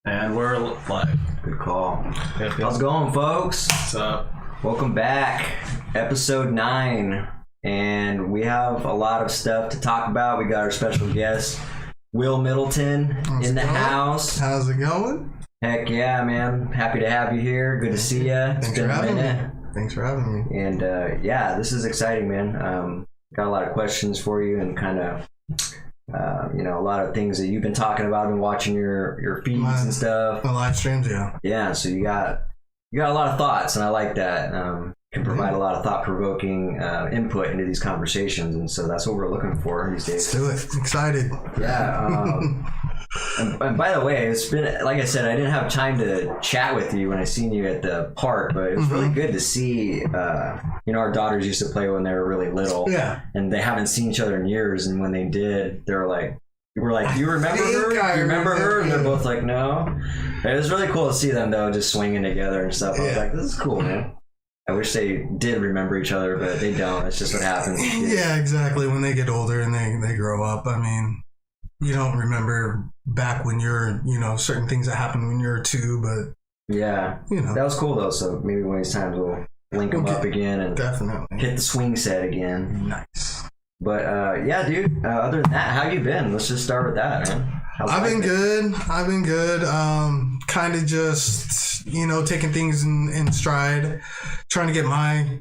And we're live. Good call. Yep. How's it going, folks? What's up? Welcome back. Episode 9. And we have a lot of stuff to talk about. We got our special guest, Will Middleton, in the house. How's it going? Heck yeah, man. Happy to have you here. Good to see you. Thanks for having me. Thanks for having me. And yeah, this is exciting, man. Got a lot of questions for you and kind of... a lot of things that you've been talking about and watching your feeds and stuff. My live streams, yeah. Yeah, so you got a lot of thoughts, and I like that. Can provide a lot of thought-provoking input into these conversations, and so that's what we're looking for these days. Let's do it. Excited. Yeah. And by the way, it's been, like I said, I didn't have time to chat with you when I seen you at the park, but it was really good to see. Our daughters used to play when they were really little, and they haven't seen each other in years. And when they did, they were like, "Do you remember her? Do you remember her?" And they're both like, "No." It was really cool to see them though, just swinging together and stuff. I was like, "This is cool, man." I wish they did remember each other, but they don't. That's just what happens. Yeah, exactly. When they get older and they grow up, I mean, you don't remember back when you're, certain things that happened when you were 2, but yeah, that was cool though. So maybe one of these times we'll link them up again and definitely hit the swing set again. Nice. But yeah, dude. Other than that, how you been? Let's just start with that, man. I've been good. Kind of just taking things in stride, trying to get my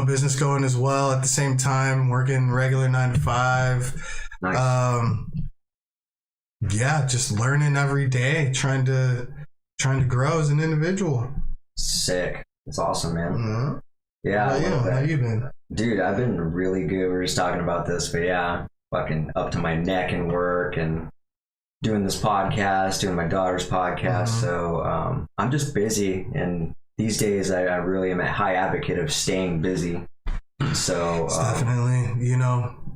business going as well at the same time, working regular 9 to 5. Nice. Yeah, just learning every day, trying to grow as an individual. Sick. It's awesome, man. Mm-hmm. Yeah. How you been? Dude, I've been really good. We were just talking about this, but yeah, fucking up to my neck in work and doing this podcast, doing my daughter's podcast. So I'm just busy, and these days I really am a high advocate of staying busy. So it's definitely,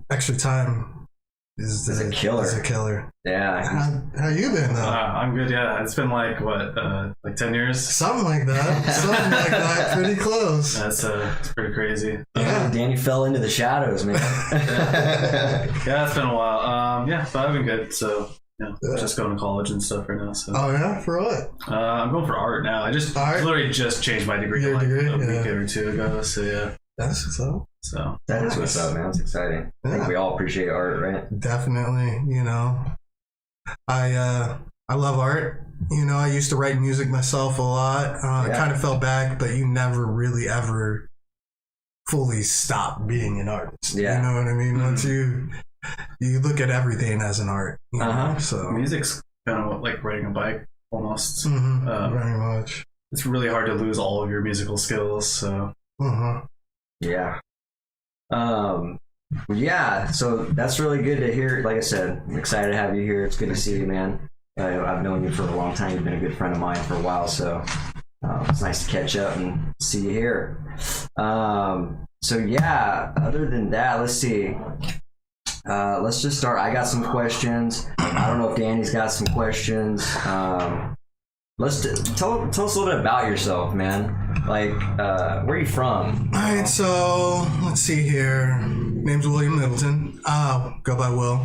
extra time is a killer. Is a killer. Yeah. How you been though? I'm good. Yeah, it's been like 10 years. Something like that. Pretty close. That's it's pretty crazy. Yeah. Danny fell into the shadows, man. Yeah, it's been a while. Yeah, but I've been good. So just going to college and stuff right now. So. Oh yeah, for what? I'm going for art now. I literally just changed my degree a week or 2 ago. So yeah. That's what's up. So that is what's up, man. It's exciting. I think we all appreciate art, right? Definitely. I love art. I used to write music myself a lot. I kind of fell back, but you never really ever fully stop being an artist. Yeah. You know what I mean? Once you look at everything as an art. So music's kind of like riding a bike almost. Very much. It's really hard to lose all of your musical skills. So. Yeah. Yeah, so that's really good to hear. Like I said, I'm excited to have you here. It's good to see you, man. I've known you for a long time. You've been a good friend of mine for a while, so it's nice to catch up and see you here. So yeah, other than that, let's see. Let's just start. I got some questions. I don't know if Danny's got some questions. Let's tell us a little bit about yourself, man. Like, where are you from? All right, so let's see here. Name's William Middleton. Go by Will.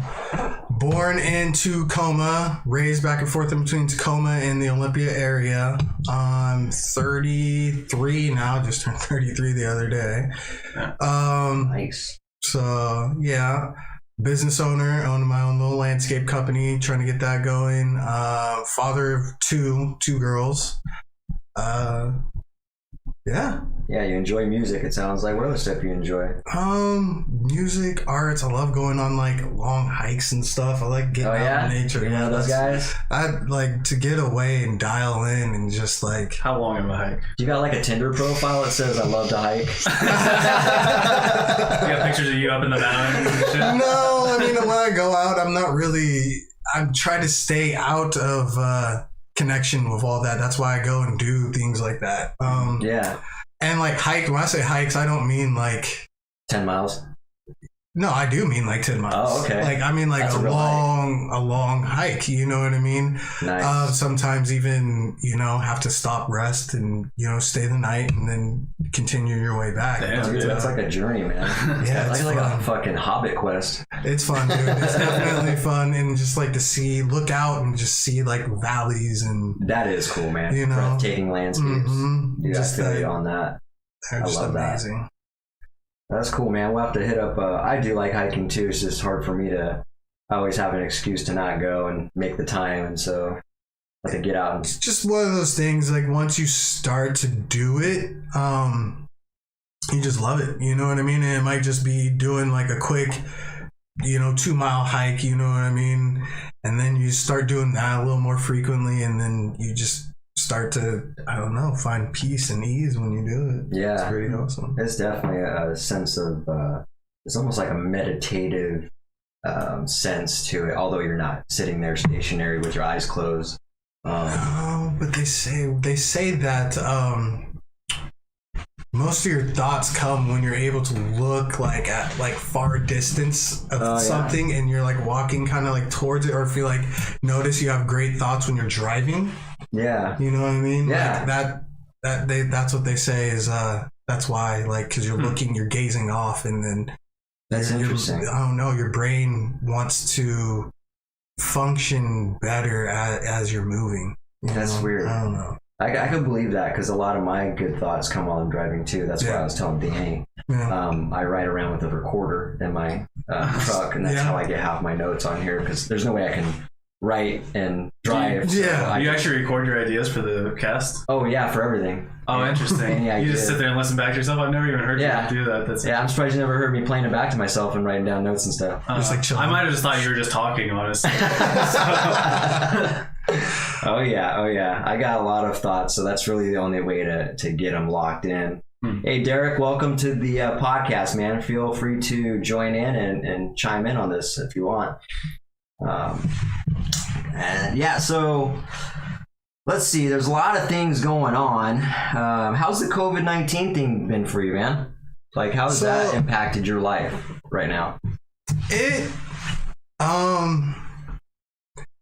Born in Tacoma, raised back and forth in between Tacoma and the Olympia area. I'm 33 now. Just turned 33 the other day. Nice. So yeah. Business owner, owning my own little landscape company, trying to get that going. Father of two girls. Yeah, you enjoy music, it sounds like. What other stuff you enjoy? Music, arts. I love going on like long hikes and stuff. I like getting out in nature. You know those guys? I like to get away and dial in and just like. How long of a hike? You got like a Tinder profile that says I love to hike? You got pictures of you up in the mountains and shit? No, I mean, when I go out, I'm trying to stay out of connection with all that. That's why I go and do things like that. Yeah. And like hike, when I say hikes, I don't mean like 10 miles. No, I do mean like 10 miles. Oh, okay. Like, I mean like That's a a real long hike, you know what I mean? Nice. Sometimes even, have to stop, rest, and, stay the night and then continue your way back. Damn, But, Dude, that's like a journey, man. yeah, It's it's like fun. a fucking Hobbit quest. It's fun, dude. It's definitely fun. And just like to look out and just see like valleys and, That is cool, man. You know? Breathtaking landscapes. Dude, just I feel you on that. they're I just love that. amazing. That's cool, man. We'll have to hit up. I do like hiking too. It's just hard for me to. I always have an excuse to not go and make the time, and so I have to get out and. It's just one of those things, like once you start to do it, you just love it. You know what I mean? And it might just be doing like a quick, 2-mile hike, you know what I mean? And then you start doing that a little more frequently, and then you just start to, I don't know, find peace and ease when you do it. Yeah. It's pretty awesome. It's definitely a sense of. It's almost like a meditative sense to it, although you're not sitting there stationary with your eyes closed. Oh, but they say that most of your thoughts come when you're able to look like at like far distance of something, and you're like walking kind of like towards it, or if you like notice you have great thoughts when you're driving. Yeah. You know what I mean? Yeah. Like that's what they say is that's why, like, because you're looking, you're gazing off, and then That's interesting. I don't know, your brain wants to function better as you're moving. That's weird. I don't know. I could believe that because a lot of my good thoughts come while I'm driving too. That's why I was telling Danny. Yeah. I ride around with a recorder in my truck, and that's how I get half my notes on here because there's no way I can write and drive. Yeah. You actually record your ideas for the cast? Oh yeah, for everything. Oh, interesting. Yeah, you just sit there and listen back to yourself? I've never even heard you do that. That's I'm surprised you never heard me playing it back to myself and writing down notes and stuff. Just like chilling. I might have just thought you were just talking, honestly. Oh yeah. I got a lot of thoughts, so that's really the only way to get them locked in. Hey, Derek, welcome to the podcast, man. Feel free to join in and chime in on this if you want. And yeah, so let's see. There's a lot of things going on. How's the COVID-19 thing been for you, man? Like, how's that impacted your life right now? It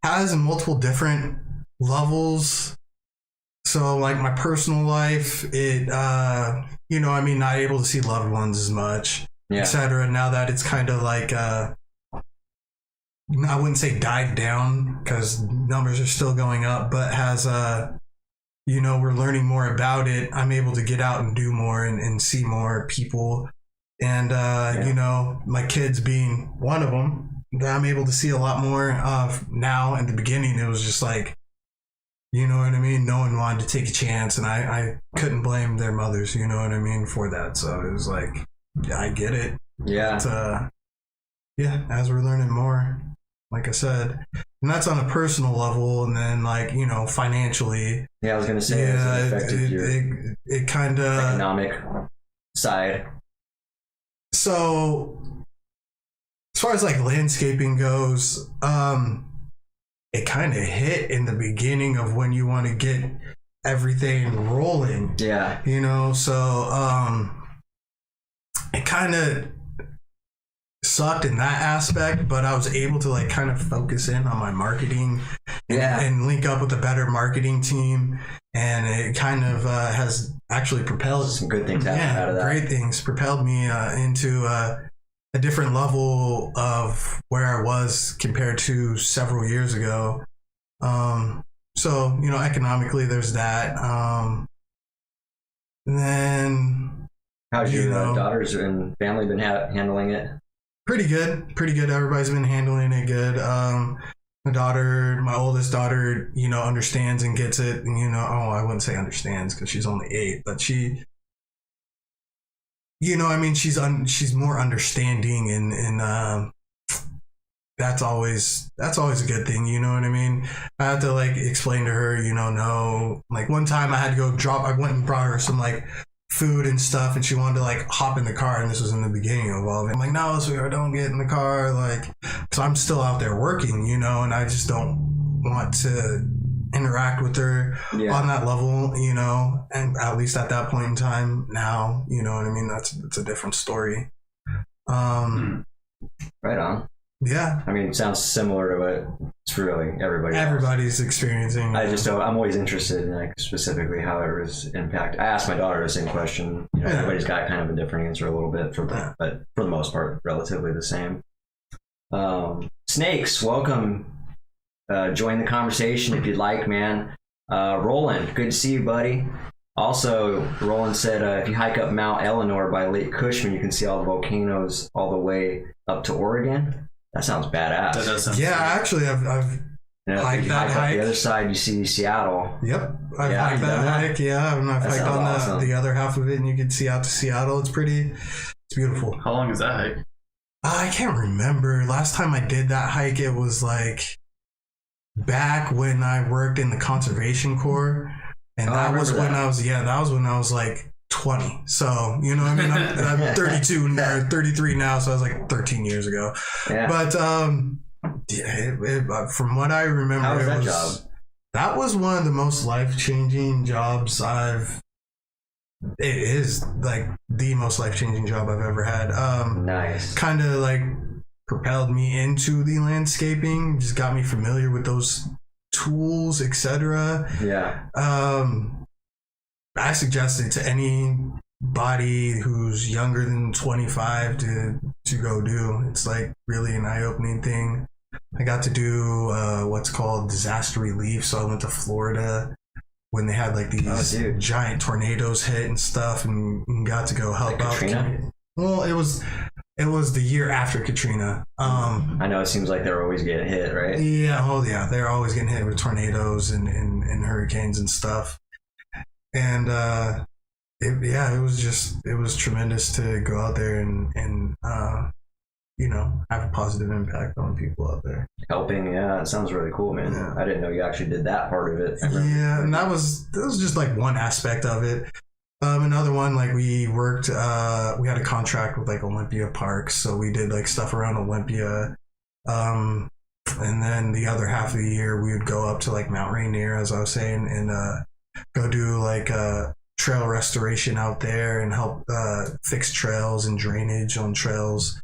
has multiple different levels. So like my personal life, it not able to see loved ones as much, etc. Now that it's kind of like I wouldn't say died down because numbers are still going up, but has we're learning more about it. I'm able to get out and do more and see more people, and my kids being one of them, that I'm able to see a lot more now. In the beginning, it was just like, you know what I mean? No one wanted to take a chance, and I couldn't blame their mothers, you know what I mean, for that. So it was like, yeah, I get it. Yeah. But, as we're learning more, like I said, and that's on a personal level, and then like, financially. Yeah, I was gonna say, has it affected your it kind of economic side. So as far as like landscaping goes, it kind of hit in the beginning of when you want to get everything rolling. Yeah. So it kind of sucked in that aspect, but I was able to like kind of focus in on my marketing and link up with a better marketing team, and it kind of has actually propelled some good things out of that. Great things propelled me into a different level of where I was compared to several years ago. So economically there's that. And then how's your daughters and family been handling it? Pretty good. Everybody's been handling it good. My oldest daughter, understands and gets it. And, I wouldn't say understands because she's only 8, but she, she's more understanding, and that's always a good thing. You know what I mean? I had to like explain to her, no, like one time I had to go I went and brought her some like food and stuff, and she wanted to like hop in the car, and this was in the beginning of all of it. I'm like, no, sweetheart, don't get in the car, like, so I'm still out there working, and I just don't want to interact with her on that level, and at least at that point in time. Now, you know what I mean, that's a different story. Right on. Yeah. I mean, it sounds similar to what it's really Everybody's experiencing. I'm always interested in like specifically how it was impacted. I asked my daughter the same question. You know, everybody's got kind of a different answer a little bit, but for the most part, relatively the same. Snakes, welcome. Join the conversation if you'd like, man. Roland, good to see you, buddy. Also, Roland said if you hike up Mount Eleanor by Lake Cushman, you can see all the volcanoes all the way up to Oregon. That sounds badass. That does sound actually, I've hiked that hike. Up the other side, you see Seattle. Yep, I've hiked that hike. Yeah, and I've hiked on awesome. the other half of it, and you can see out to Seattle. It's beautiful. How long is that hike? I can't remember. Last time I did that hike, it was like back when I worked in the Conservation Corps, and that was when I was like 20. So, you know what I mean? I'm 32 or 33 now, so I was like 13 years ago. Yeah. But from what I remember, how was that job? That was one of the most life-changing jobs it is like the most life-changing job I've ever had. Nice. Kind of like propelled me into the landscaping, just got me familiar with those tools, etc. Yeah. I suggest it to anybody who's younger than 25 to go do. It's like really an eye-opening thing. I got to do what's called disaster relief. So I went to Florida when they had like these giant tornadoes hit and stuff, and got to go help out. Katrina? Well, it was the year after Katrina. I know it seems like they're always getting hit, right? Yeah. Oh yeah, they're always getting hit with tornadoes and hurricanes and stuff. And it was tremendous to go out there and have a positive impact on people out there. Helping, it sounds really cool, man. Yeah. I didn't know you actually did that part of it. Yeah, and that was just like one aspect of it. Another one, like we worked, we had a contract with like Olympia Parks, so we did like stuff around Olympia. And then the other half of the year we would go up to like Mount Rainier, as I was saying, and go do like trail restoration out there and help fix trails and drainage on trails.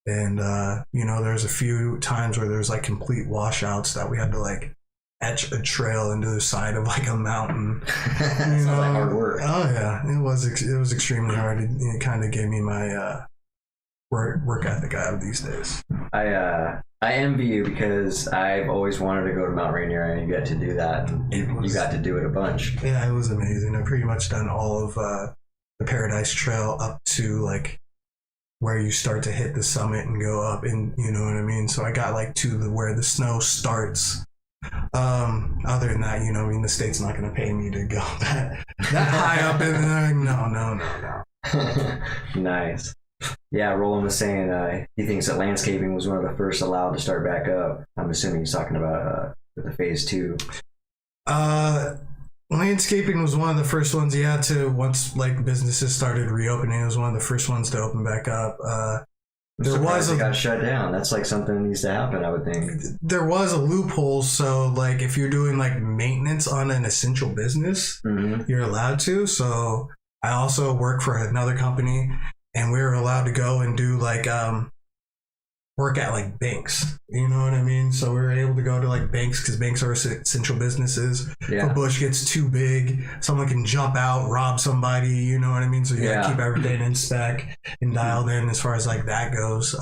And there's a few times where there's like complete washouts that we had to like etch a trail into the side of like a mountain. Sounds like hard work. Oh yeah, it was extremely hard. It kind of gave me my work ethic I have these days. I envy you because I've always wanted to go to Mount Rainier, and you got to do that. You got to do it a bunch. Yeah, it was amazing. I've pretty much done all of the Paradise Trail up to like where you start to hit the summit and go up, and you know what I mean. So I got like to where the snow starts. Other than that, the state's not going to pay me to go that high up in there. No. Nice. Yeah, Roland was saying he thinks that landscaping was one of the first allowed to start back up. I'm assuming he's talking about the phase 2. Landscaping was one of the first ones, once like businesses started reopening, it was one of the first ones to open back up. It got shut down. That's like something that needs to happen, I would think. There was a loophole, so like if you're doing like maintenance on an essential business, you're allowed to. So I also work for another company, and we were allowed to go and do like work at like banks, you know what I mean? So we were able to go to like banks because banks are essential businesses. If a bush gets too big, someone can jump out, rob somebody, you know what I mean? So you gotta keep everything in spec and dialed in as far as like that goes.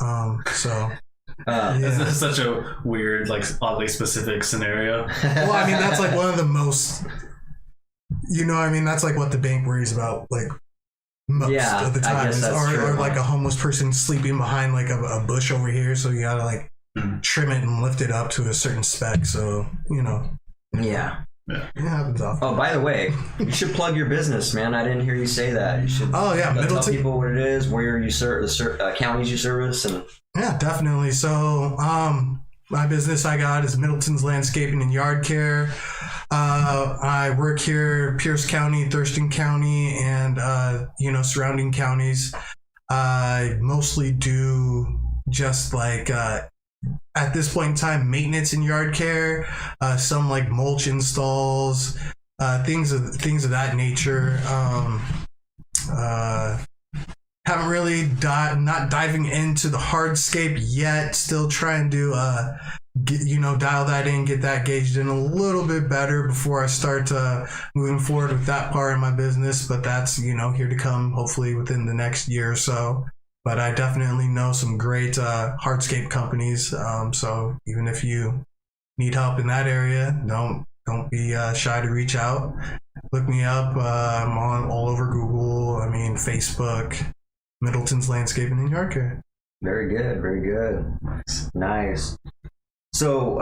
This is such a weird, like oddly specific scenario. Well, I mean, that's like one of the most, that's like what the bank worries about, like most of the time, or like a homeless person sleeping behind like a bush over here, so you gotta like trim it and lift it up to a certain spec, so it happens often. Oh, by the way, you should plug your business, man. I didn't hear you say that. You should Middleton. Tell people what it is, where you serve, the counties you service, and definitely. So my business I got is Middleton's Landscaping and Yard Care. I work here, Pierce County, Thurston County, and surrounding counties. I mostly do just like at this point in time maintenance and yard care, some like mulch installs, things of that nature. haven't really not diving into the hardscape yet. Still trying to dial that in, get that gauged in a little bit better before I start moving forward with that part of my business. But that's here to come, hopefully within the next year or so. But I definitely know some great hardscape companies. So even if you need help in that area, don't be shy to reach out. Look me up. I'm on all over Google. Facebook. Middleton's Landscaping in Yorker. Very good, very good. Nice. So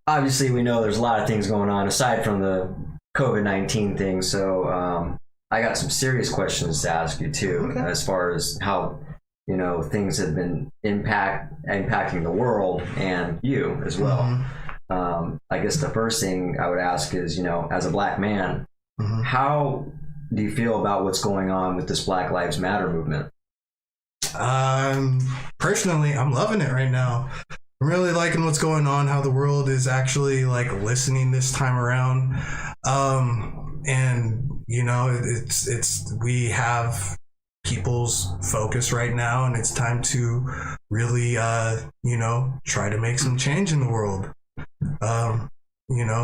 obviously we know there's a lot of things going on aside from the COVID-19 thing. So I got some serious questions to ask you too, as far as how things have been impacting the world and you as well. Mm-hmm. I guess the first thing I would ask is, as a black man, mm-hmm. how do you feel about what's going on with this Black Lives Matter movement? Personally, I'm loving it right now. I'm really liking what's going on, how the world is actually listening this time around. And it's we have people's focus right now, and it's time to really try to make some change in the world.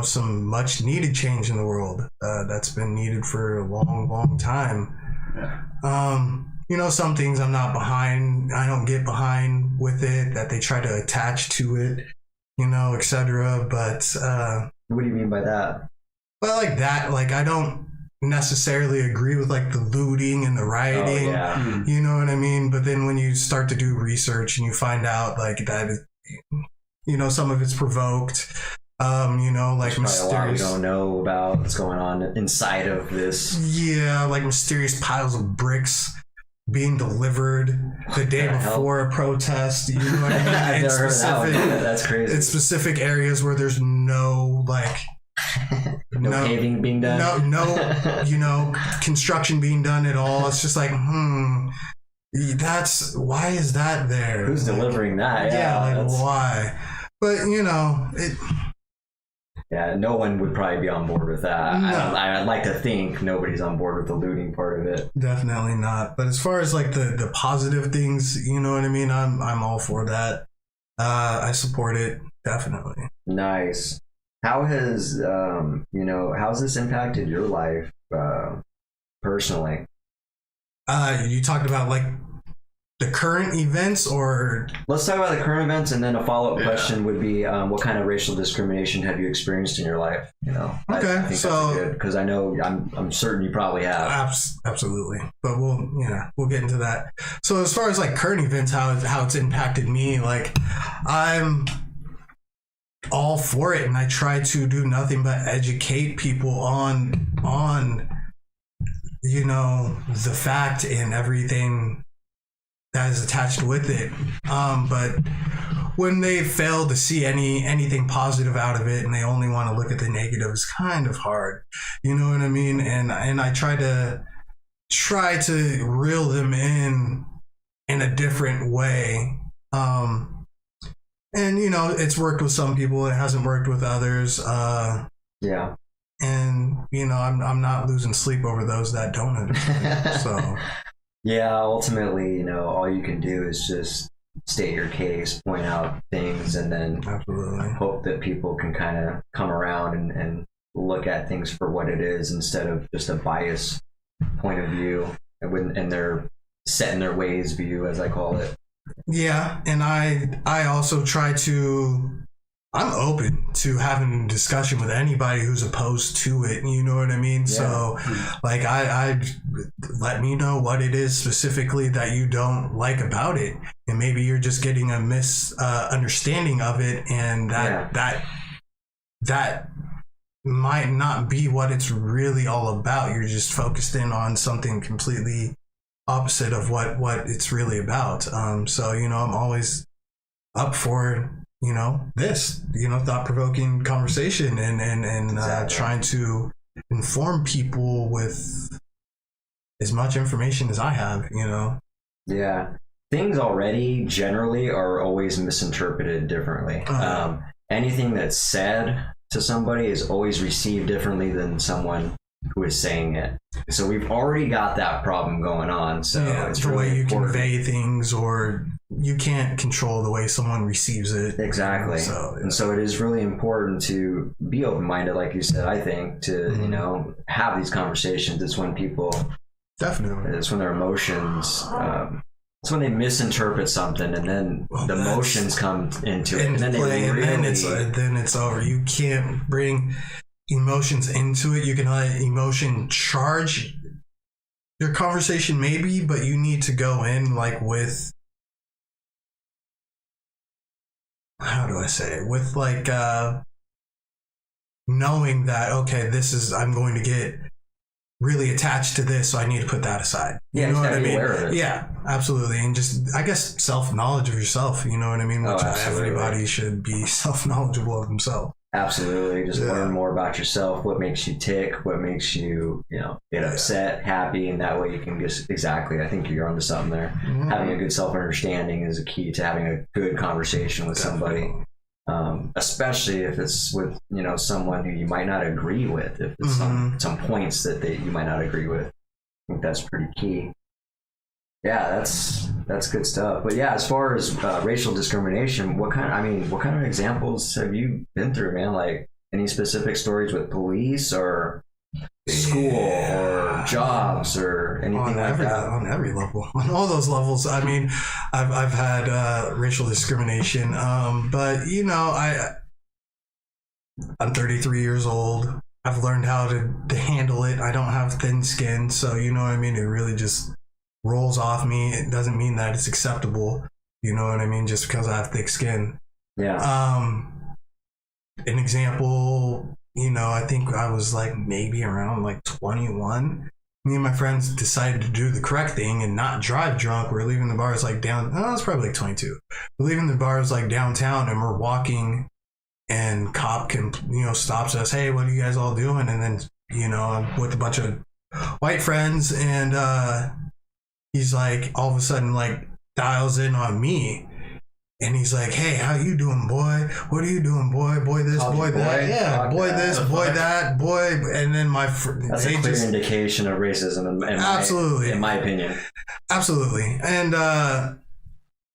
Some much needed change in the world that's been needed for a long time. Some things I'm not behind. I don't get behind with it, that they try to attach to it, etc. But what do you mean by that? Well, I don't necessarily agree with the looting and the rioting. Oh, yeah. You know what I mean? But then when you start to do research and you find out that some of it's provoked. There's mysterious. A lot we don't know about what's going on inside of this. Yeah, mysterious piles of bricks being delivered the day before a protest. You know what I mean? I've never heard of that one. That's crazy. In specific areas where there's no no paving being done. No, construction being done at all. It's just that's why is that there? Who's delivering that? Yeah, why? But yeah, no one would probably be on board with that. No. I'd like to think nobody's on board with the looting part of it. Definitely not. But as far as the positive things, you know what I mean? I'm all for that. I support it, definitely. Nice. How has how's this impacted your life personally? You talked about the current events, or let's talk about the current events, and then a follow-up question would be what kind of racial discrimination have you experienced in your life? Okay, I think so that's good, because I know I'm certain you probably have. Absolutely, but we'll get into that. So as far as current events, how it's impacted me, I'm all for it, and I try to do nothing but educate people on the fact and everything that is attached with it. But when they fail to see anything positive out of it, and they only want to look at the negative, it's kind of hard. You know what I mean? And I try to reel them in a different way. And it's worked with some people, it hasn't worked with others. Yeah. And I'm not losing sleep over those that don't understand. So yeah, ultimately, all you can do is just state your case, point out things, and then absolutely hope that people can kind of come around and look at things for what it is, instead of just a biased point of view and their set in their ways view, as I call it. Yeah, and I also try to, I'm open to having a discussion with anybody who's opposed to it. You know what I mean? Yeah. So I let me know what it is specifically that you don't like about it. And maybe you're just getting a misunderstanding of it. And that might not be what it's really all about. You're just focused in on something completely opposite of what it's really about. So, I'm always up for this, thought-provoking conversation and exactly. Trying to inform people with as much information as I have, Yeah. Things already generally are always misinterpreted differently. Anything that's said to somebody is always received differently than someone who is saying it. So we've already got that problem going on. So it's the really way you important. convey things, or you can't control the way someone receives it. Exactly. And so it is really important to be open-minded, like you said, I think, to, you know, have these conversations. It's when people, Definitely. it's when their emotions, it's when they misinterpret something, and then the emotions come into it. And then then it's over. You can't bring emotions into it. You can let emotion charge your conversation maybe, but you need to go in like with, how do I say it? With like knowing that, okay, I'm going to get really attached to this, so I need to put that aside. Yeah, you know what I mean? aware of it. Yeah, absolutely. And just, I guess, self-knowledge of yourself, you know what I mean? Which everybody should be self-knowledgeable of themselves. Absolutely. Just learn more about yourself, what makes you tick, what makes you, you know, get upset, happy, and that way you can just, exactly, I think you're onto something there. Having a good self-understanding is a key to having a good conversation with somebody. Especially if it's with, you know, someone who you might not agree with, if it's some points that you might not agree with. I think that's pretty key. Yeah, that's good stuff. But yeah, as far as racial discrimination, what kind of examples have you been through, man? Like any specific stories with police or school or jobs or anything like that? On every level, on all those levels. I mean, I've had racial discrimination, but you know, I'm 33 years old. I've learned how to handle it. I don't have thin skin, so you know what I mean. It really just rolls off me. It doesn't mean that it's acceptable. You know what I mean? Just because I have thick skin. Yeah. An example. You know, I think I was like maybe around like 21. Me and my friends decided to do the correct thing and not drive drunk. We're leaving the bars like it's probably like 22. We're leaving the bars like downtown, and we're walking, and cop stops us. Hey, what are you guys all doing? And then, you know, I'm with a bunch of white friends, and he's like, all of a sudden, like dials in on me. And he's like, hey, how you doing, boy? What are you doing, boy? Boy this, boy that. Yeah, boy this, boy that, boy. And then that's a clear indication of racism, absolutely, in my opinion. Absolutely. And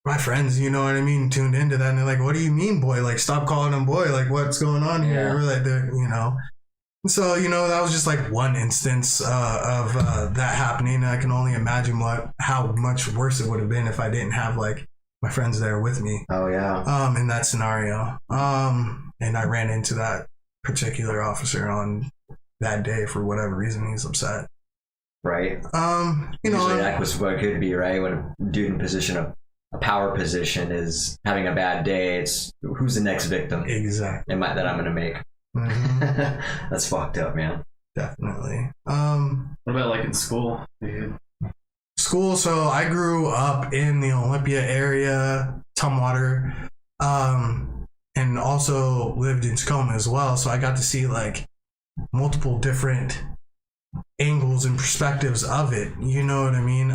my friends, you know what I mean, tuned into that, and they're like, what do you mean, boy? Like, stop calling him boy. Like, what's going on here? Yeah. We're like, you know. So, you know, that was just like one instance of that happening. I can only imagine how much worse it would have been if I didn't have like my friends there with me. Oh yeah. In that scenario. And I ran into that particular officer on that day for whatever reason. He's upset. Right. You know, usually that was what it could be, right? When a dude in a power position is having a bad day, it's who's the next victim? Exactly. That I'm gonna make. Mm-hmm. That's fucked up, man. Definitely. What about like in school? School, so I grew up in the Olympia area, Tumwater, and also lived in Tacoma as well. So I got to see like multiple different angles and perspectives of it. You know what I mean?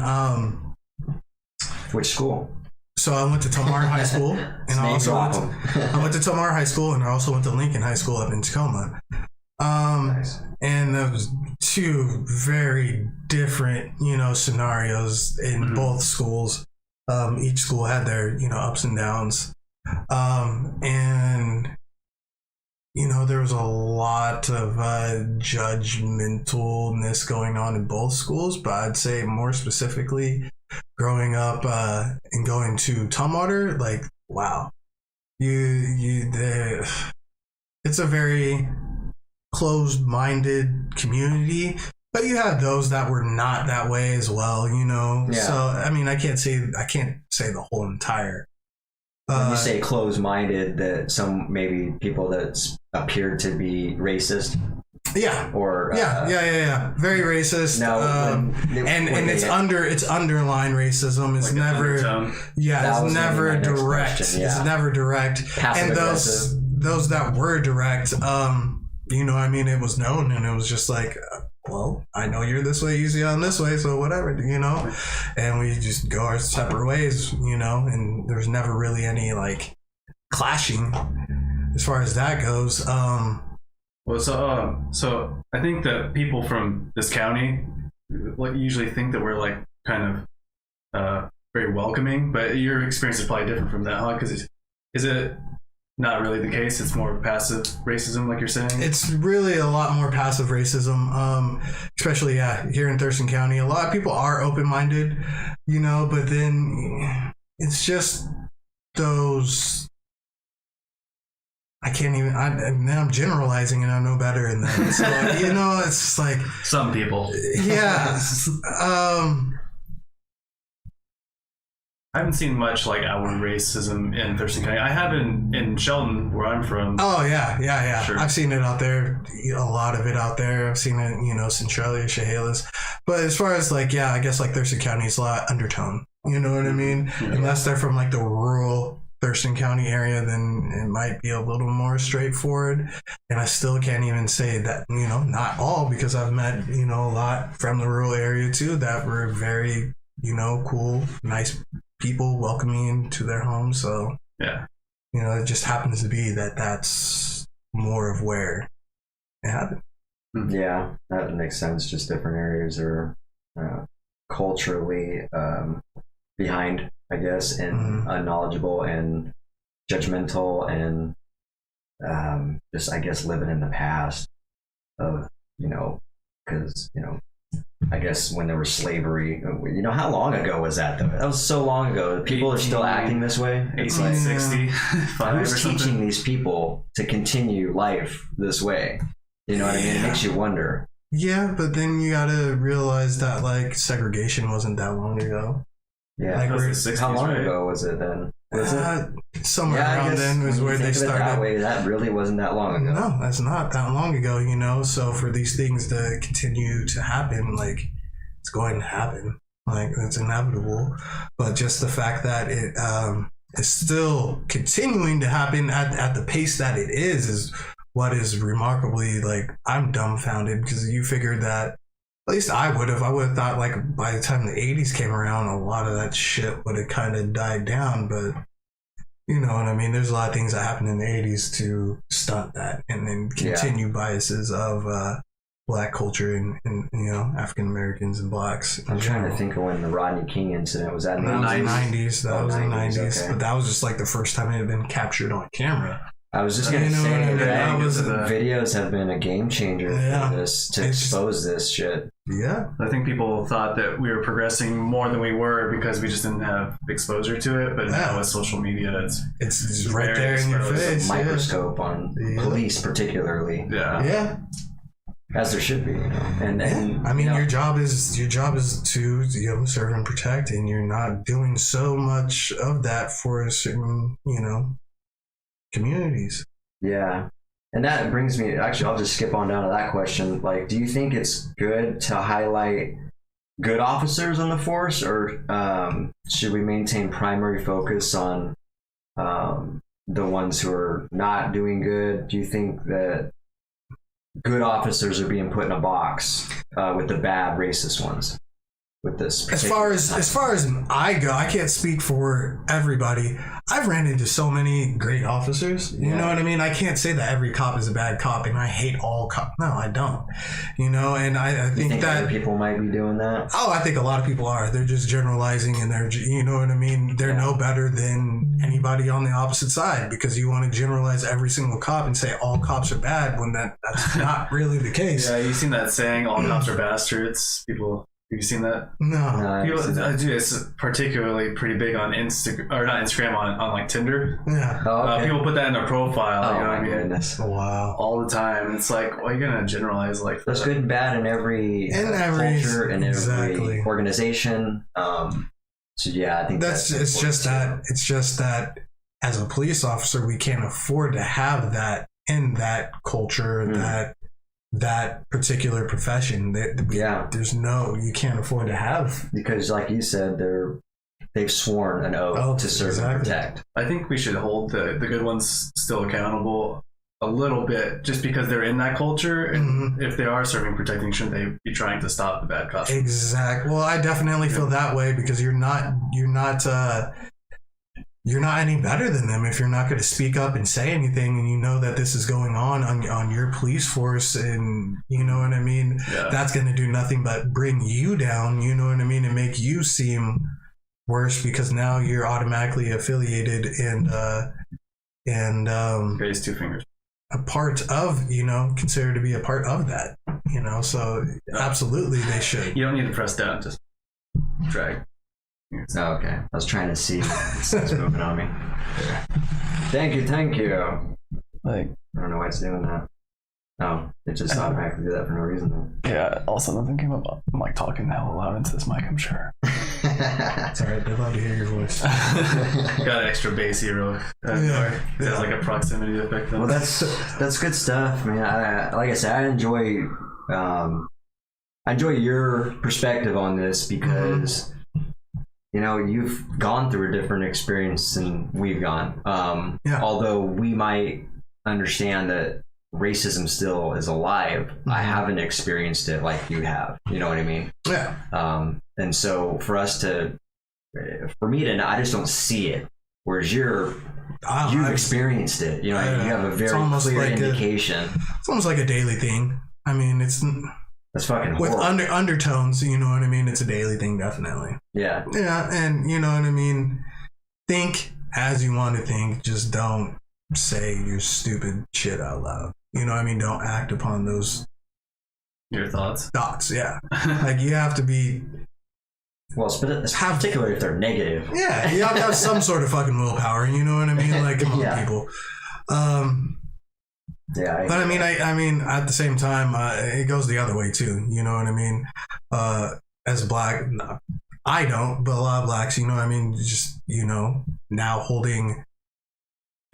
Which school? So I went to Tomar High School, and I went to Tomar High School, and I also went to Lincoln High School up in Tacoma. Nice. And there was two very different, you know, scenarios in both schools. Each school had their, you know, ups and downs. And, you know, there was a lot of judgmentalness going on in both schools, but I'd say more specifically growing up and going to Tumwater, like, wow. It's a very closed-minded community, but you have those that were not that way as well, you know. Yeah. So I mean, I can't say the whole entire. When you say closed-minded, that some maybe people that appeared to be racist. Yeah. Or yeah. Very racist. No. And it's underlying racism. It's like never. It's never direct. Yeah. It's never direct. Passive and aggressive. those that were direct, you know, I mean, it was known, and it was just like, well, I know you're this way, you see I'm this way, so whatever, you know, and we just go our separate ways, you know, and there's never really any like clashing as far as that goes. Well, so I think that people from this county usually think that we're like kind of very welcoming, but your experience is probably different from that, huh? Because is it not really the case? It's more passive racism, like you're saying. It's really a lot more passive racism, especially here in Thurston County. A lot of people are open-minded, but then it's just those. I can't even. Now I'm generalizing, and I'm no better in that. So it's just like some people. Yeah. I haven't seen much like outward racism in Thurston County. I have in Shelton, where I'm from. Oh yeah. Sure. I've seen it out there, a lot of it out there. I've seen it, Centralia, Chehalis. But as far as I guess like Thurston County is a lot undertone. You know what I mean? Yeah. Unless they're from like the rural Thurston County area, then it might be a little more straightforward. And I still can't even say that, not all, because I've met, a lot from the rural area too that were very, cool, nice people welcoming to their homes. So yeah, it just happens to be that's more of where it happened. Yeah, that makes sense. Just different areas are culturally behind, I guess, and unknowledgeable and judgmental, and just, I guess, living in the past of, because, I guess when there was slavery, how long ago was that though? That was so long ago. People are still acting this way. It's like 1865 who's teaching these people to continue life this way? You know what I mean? It makes you wonder. Yeah, but then you gotta realize that segregation wasn't that long ago. Yeah, how long ago was it then? Was it somewhere around then was where they started? That way, that really wasn't that long ago. No, that's not that long ago. So for these things to continue to happen, it's going to happen. It's inevitable. But just the fact that it is still continuing to happen at the pace that it is what is remarkably I'm dumbfounded, because you figured that. At least I would have thought by the time the 80s came around, a lot of that shit would have kind of died down. But you know what I mean? There's a lot of things that happened in the 80s to stunt that and then continue biases of black culture and African Americans and blacks. I'm trying to think of when the Rodney King incident was. That in the 90s. That was in the 90s. Okay. But that was just the first time it had been captured on camera. I was just going to say that the videos have been a game changer for this, to expose this shit. Yeah. I think people thought that we were progressing more than we were because we just didn't have exposure to it. But now with social media, it's right there in your face. A microscope on police, particularly. Yeah. Yeah. As there should be, And I mean, your job is to serve and protect, and you're not doing so much of that for certain communities. Yeah. And that brings me, actually, I'll just skip on down to that question. Do you think it's good to highlight good officers on the force, or should we maintain primary focus on the ones who are not doing good? Do you think that good officers are being put in a box with the bad racist ones? With this, as far as I go, I can't speak for everybody. I've ran into so many great officers. You know what I mean? I can't say that every cop is a bad cop, and I hate all cops. No, I don't. And I think that other people might be doing that. Oh, I think a lot of people are. They're just generalizing, and they're, you know what I mean? They're no better than anybody on the opposite side, because you want to generalize every single cop and say all cops are bad when that's not really the case. Yeah, you've seen that saying, all cops are bastards. People. Have you seen that? No. People, it's particularly pretty big on Instagram, or not Instagram, on Tinder. Yeah. Oh, okay. People put that in their profile. Oh, you know my what I mean? Goodness. Wow. All the time. It's why are you gonna generalize like that? There's good and bad in every culture and every organization. So I think it's just that as a police officer, we can't afford to have that in that culture, that particular profession. There's you can't afford to have, because like you said, they've sworn an oath to serve and protect. I think we should hold the good ones still accountable a little bit, just because they're in that culture, and if they are serving protecting, shouldn't they be trying to stop the bad cops? Exactly. Well, I definitely feel that way, because you're not you're not any better than them if you're not going to speak up and say anything, and you know that this is going on your police force, and you know what I mean. That's going to do nothing but bring you down. You know what I mean, and make you seem worse because now you're automatically affiliated and raise 2 fingers. A part of, considered to be a part of that. So absolutely they should. You don't need to press down, just drag. Oh, okay. I was trying to see it's moving on me. Thank you. Like, I don't know why it's doing that. Oh, it just automatically did that for no reason then. yeah, also nothing came up. I'm like talking hella loud into this mic, I'm sure. It's alright, they're allowed to hear your voice. Got extra bass hero. That's like a proximity effect. Well, that's good stuff, man. Like I said, I enjoy your perspective on this because you've gone through a different experience than we've gone. Although we might understand that racism still is alive, I haven't experienced it like you have. You know what I mean? Yeah. And so for me to, I just don't see it. Whereas you've experienced it. You have a very clear indication. It's almost like a daily thing. I mean, that's fucking horrible. With undertones, you know what I mean? It's a daily thing, definitely. Yeah. Yeah, and you know what I mean? Think as you want to think. Just don't say your stupid shit out loud. You know what I mean? Don't act upon those... Your thoughts, yeah. Like, you have to be... Well, particularly if they're negative. Yeah, you have to have some sort of fucking willpower, you know what I mean? Like, come on, people. Yeah, but I mean, at the same time, it goes the other way too. You know what I mean? As a black, I don't, but a lot of blacks, you know what I mean? Just, now holding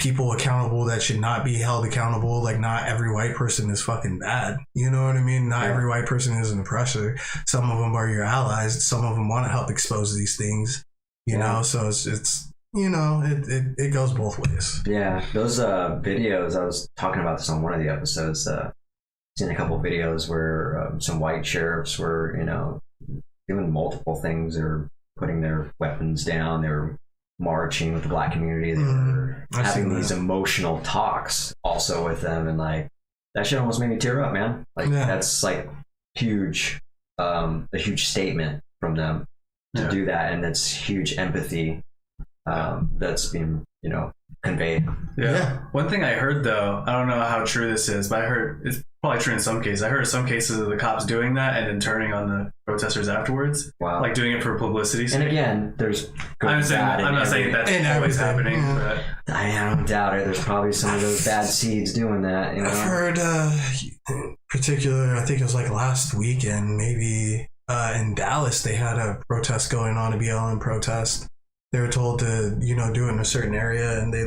people accountable that should not be held accountable. Like, not every white person is fucking bad. You know what I mean? Not every white person is an oppressor. Some of them are your allies. Some of them want to help expose these things. You know, so it's it goes both ways. Yeah, those videos, I was talking about this on one of the episodes, seen a couple videos where some white sheriffs were, doing multiple things. They were putting their weapons down, they were marching with the black community, they were having these emotional talks also with them, and like, that shit almost made me tear up, man. Like, that's like huge, a huge statement from them to do that, and that's huge empathy that's being conveyed. One thing I heard, though, I don't know how true this is, but I heard it's probably true in some cases. I heard some cases of the cops doing that and then turning on the protesters afterwards. Wow. Like doing it for publicity. And again, there's I'm not saying that's always happening, but I don't doubt it. There's probably some of those bad seeds doing that. I've heard in particular, I think it was like last weekend, maybe in Dallas, they had a protest going on, a BLM protest. They were told to, do it in a certain area, and they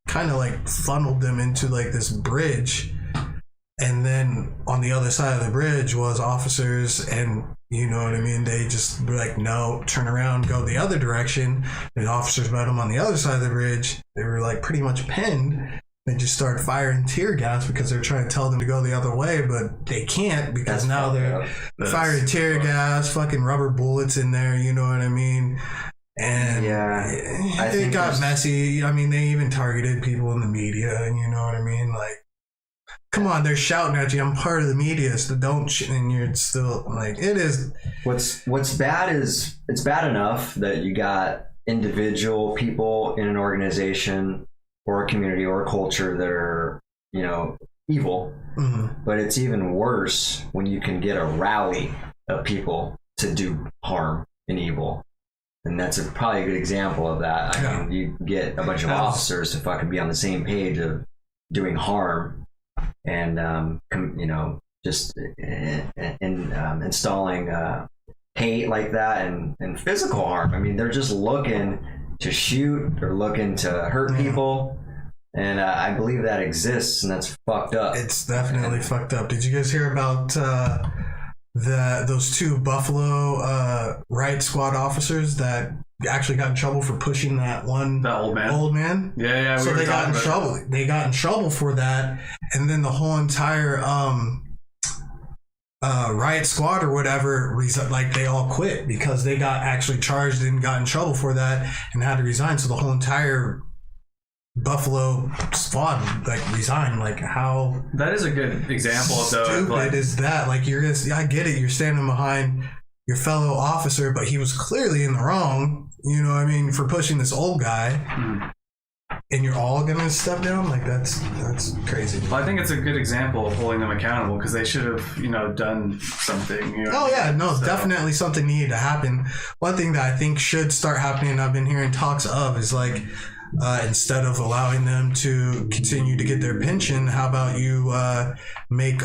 kind of funneled them into this bridge. And then on the other side of the bridge was officers, and you know what I mean? They just were like, no, turn around, go the other direction. And officers met them on the other side of the bridge. They were pretty much pinned. They just started firing tear gas because they're trying to tell them to go the other way, but they can't because now they're firing tear gas, fucking rubber bullets in there, you know what I mean? And it got messy. I mean, they even targeted people in the media, and you know what I mean? Like, come on, they're shouting at you. I'm part of the media, so don't. And you're still it is. What's bad is it's bad enough that you got individual people in an organization or a community or a culture that are evil, but it's even worse when you can get a rally of people to do harm and evil. And that's probably a good example of that. I mean, you get a bunch of officers to fucking be on the same page of doing harm and, just installing hate like that and physical harm. I mean, they're just looking to shoot or looking to hurt people. And I believe that exists, and that's fucked up. It's definitely fucked up. Did you guys hear about those two Buffalo riot squad officers that actually got in trouble for pushing that old man? Yeah. So they got in trouble. They got in trouble for that, and then the whole entire riot squad or whatever, like they all quit because they got actually charged and got in trouble for that and had to resign. So the whole entire Buffalo squad like resigned. Like, how that is a good example though. Stupid is that? Like, I get it, you're standing behind your fellow officer, but he was clearly in the wrong, you know what I mean, for pushing this old guy. And you're all gonna step down? Like, that's crazy. Well, I think it's a good example of holding them accountable because they should have, done something. Oh yeah, no, definitely something needed to happen. One thing that I think should start happening, I've been hearing talks of, is like, instead of allowing them to continue to get their pension, how about you make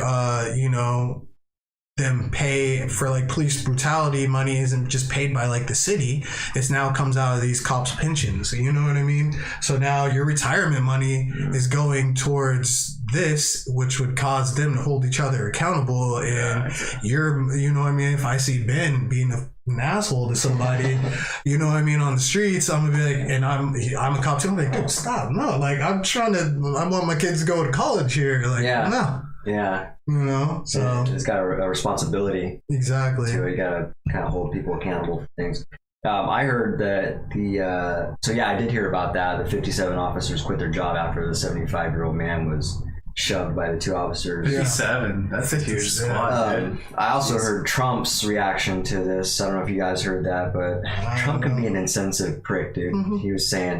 them pay for like police brutality money isn't just paid by like the city. It's now comes out of these cops' pensions. You know what I mean? So now your retirement money is going towards this, which would cause them to hold each other accountable. And you know what I mean? If I see Ben being an asshole to somebody, you know what I mean, on the streets, I'm gonna be like, and I'm a cop too. I'm like, dude, stop. No, like I want my kids to go to college here. Like, no. Yeah. You know, so it's got a responsibility. Exactly. So you gotta kind of hold people accountable for things. I heard that I did hear about that. The 57 officers quit their job after the 75-year-old man was shoved by the two officers. 57. That's a huge squad. I also heard Trump's reaction to this. I don't know if you guys heard that, but Trump can be an insensitive prick, dude. Mm-hmm. He was saying,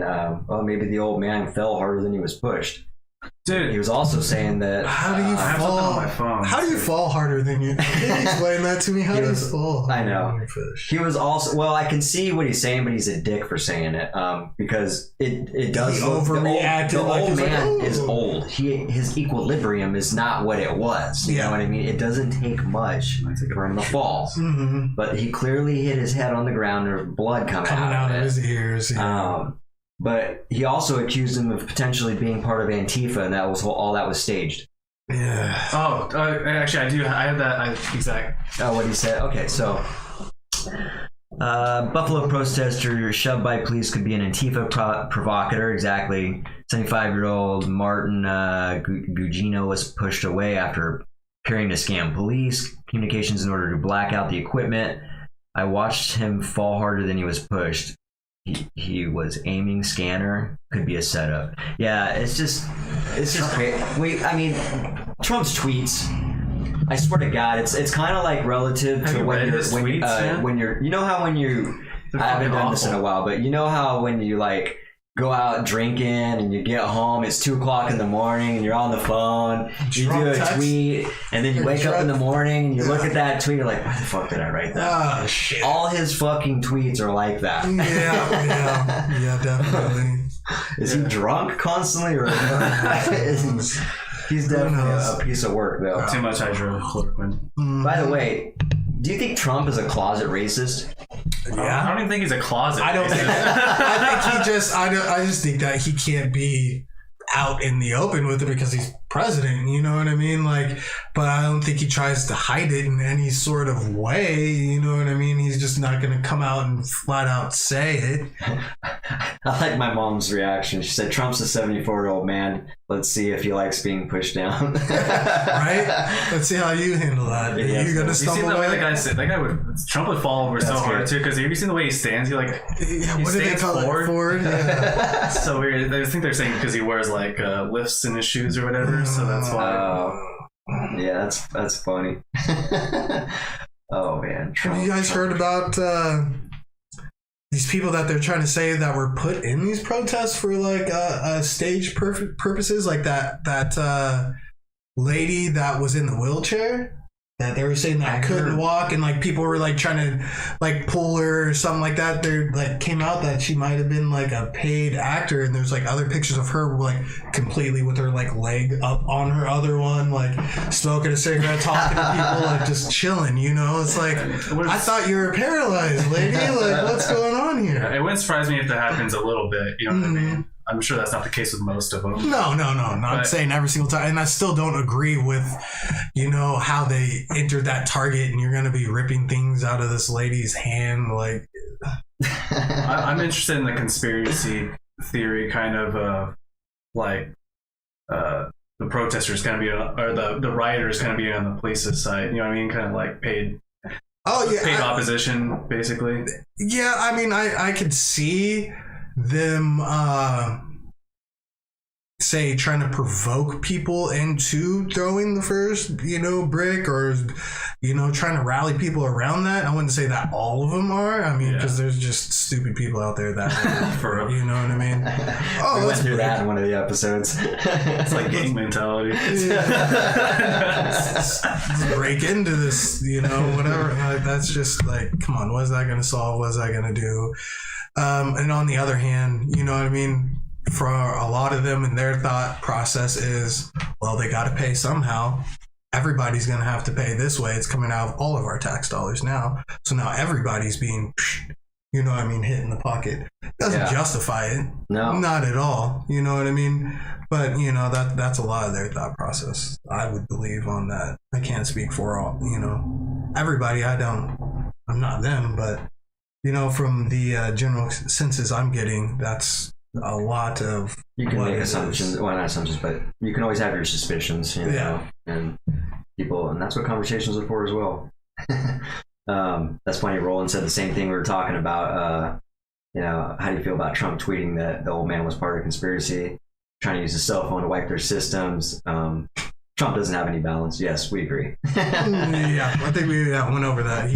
maybe the old man fell harder than he was pushed. Dude, he was also saying that how do you fall on my phone? How do you fall harder than you? Can you explain that to me? How do you fall? I know. He was also, well, I can see what he's saying, but he's a dick for saying it, because it does overreact. The old man is old. His equilibrium is not what it was. You know what I mean? It doesn't take much for him to fall. Mm-hmm. But he clearly hit his head on the ground. There's blood coming out of his ears. Yeah. But he also accused him of potentially being part of Antifa, and that was all that was staged. Yeah. Oh, actually, I do. I have that exact. Oh, what he said. Okay, so Buffalo protester shoved by police could be an Antifa provocateur. Exactly. 75-year-old Martin Gugino was pushed away after appearing to scam police communications in order to black out the equipment. I watched him fall harder than he was pushed. He was aiming scanner. Could be a setup. Yeah, it's just crazy. I mean, Trump's tweets, I swear to God, it's kind of like relative to when you're you know how when you I haven't done this in a while, but you know how when you like go out drinking and you get home, it's 2:00 in the morning and you're on the phone, you do a tweet, and then you wake up in the morning and you look at that tweet, you're like, why the fuck did I write that? Oh, shit. All his fucking tweets are like that. Yeah, definitely. Is he drunk constantly, or he's definitely a piece of work though. Too much hydrochloroquine. By the way, do you think Trump is a closet racist? Yeah, I don't even think he's a closet. I don't. I think I just think that he can't be out in the open with it because he's president. You know what I mean? Like, but I don't think he tries to hide it in any sort of way. You know what I mean? He's just not going to come out and flat out say it. I like my mom's reaction. She said, "Trump's a 74-year-old man. Let's see if he likes being pushed down." Right? Let's see how you handle that. Yeah, you gonna stumble? You seen the way the guy said? That guy Trump would fall over so hard too. Because have you seen the way he stands? He like what do they call it? Forward? Yeah. It's so weird. I think they're saying because he wears like lifts in his shoes or whatever. So that's why. Yeah, that's funny. Oh man, Trump. Have you guys heard about these people that they're trying to say that were put in these protests for like stage purposes, like that lady that was in the wheelchair that they were saying that couldn't walk, and like people were like trying to like pull her or something like that. There like came out that she might have been like a paid actor, and there's like other pictures of her like completely with her like leg up on her other one, like smoking a cigarette, talking to people, like just chilling. You know, it's like I thought you were paralyzed, lady. Like what's going on here? It wouldn't surprise me if that happens a little bit. You know what I mean? I'm sure that's not the case with most of them. No. Not saying every single time. And I still don't agree with, how they entered that Target and you're going to be ripping things out of this lady's hand. Like, I'm interested in the conspiracy theory kind of the protesters kind of be or the rioters kind of be on the police's side. You know what I mean? Kind of like paid opposition, basically. Yeah, I mean, I could see them say trying to provoke people into throwing the first, brick, or trying to rally people around that. I wouldn't say that all of them are. I mean, because there's just stupid people out there that for you know what I mean. Oh, we went through that in one of the episodes. It's like gang mentality. Break into this, whatever. Like, that's just like, come on, what is that going to solve? What is that going to do? And on the other hand, you know what I mean? For a lot of them, and their thought process is, well, they got to pay somehow. Everybody's going to have to pay this way. It's coming out of all of our tax dollars now. So now everybody's being, hit in the pocket. Doesn't justify it. No. Not at all. You know what I mean? But, that's a lot of their thought process, I would believe, on that. I can't speak for all, everybody. I'm not them, but, from the general census I'm getting, that's a lot of. You can make assumptions. Well, not assumptions, but you can always have your suspicions, and people, and that's what conversations are for as well. That's funny. Roland said the same thing we were talking about. How do you feel about Trump tweeting that the old man was part of a conspiracy, trying to use his cell phone to wipe their systems? Trump doesn't have any balance. Yes, we agree. Yeah, I think we went over that.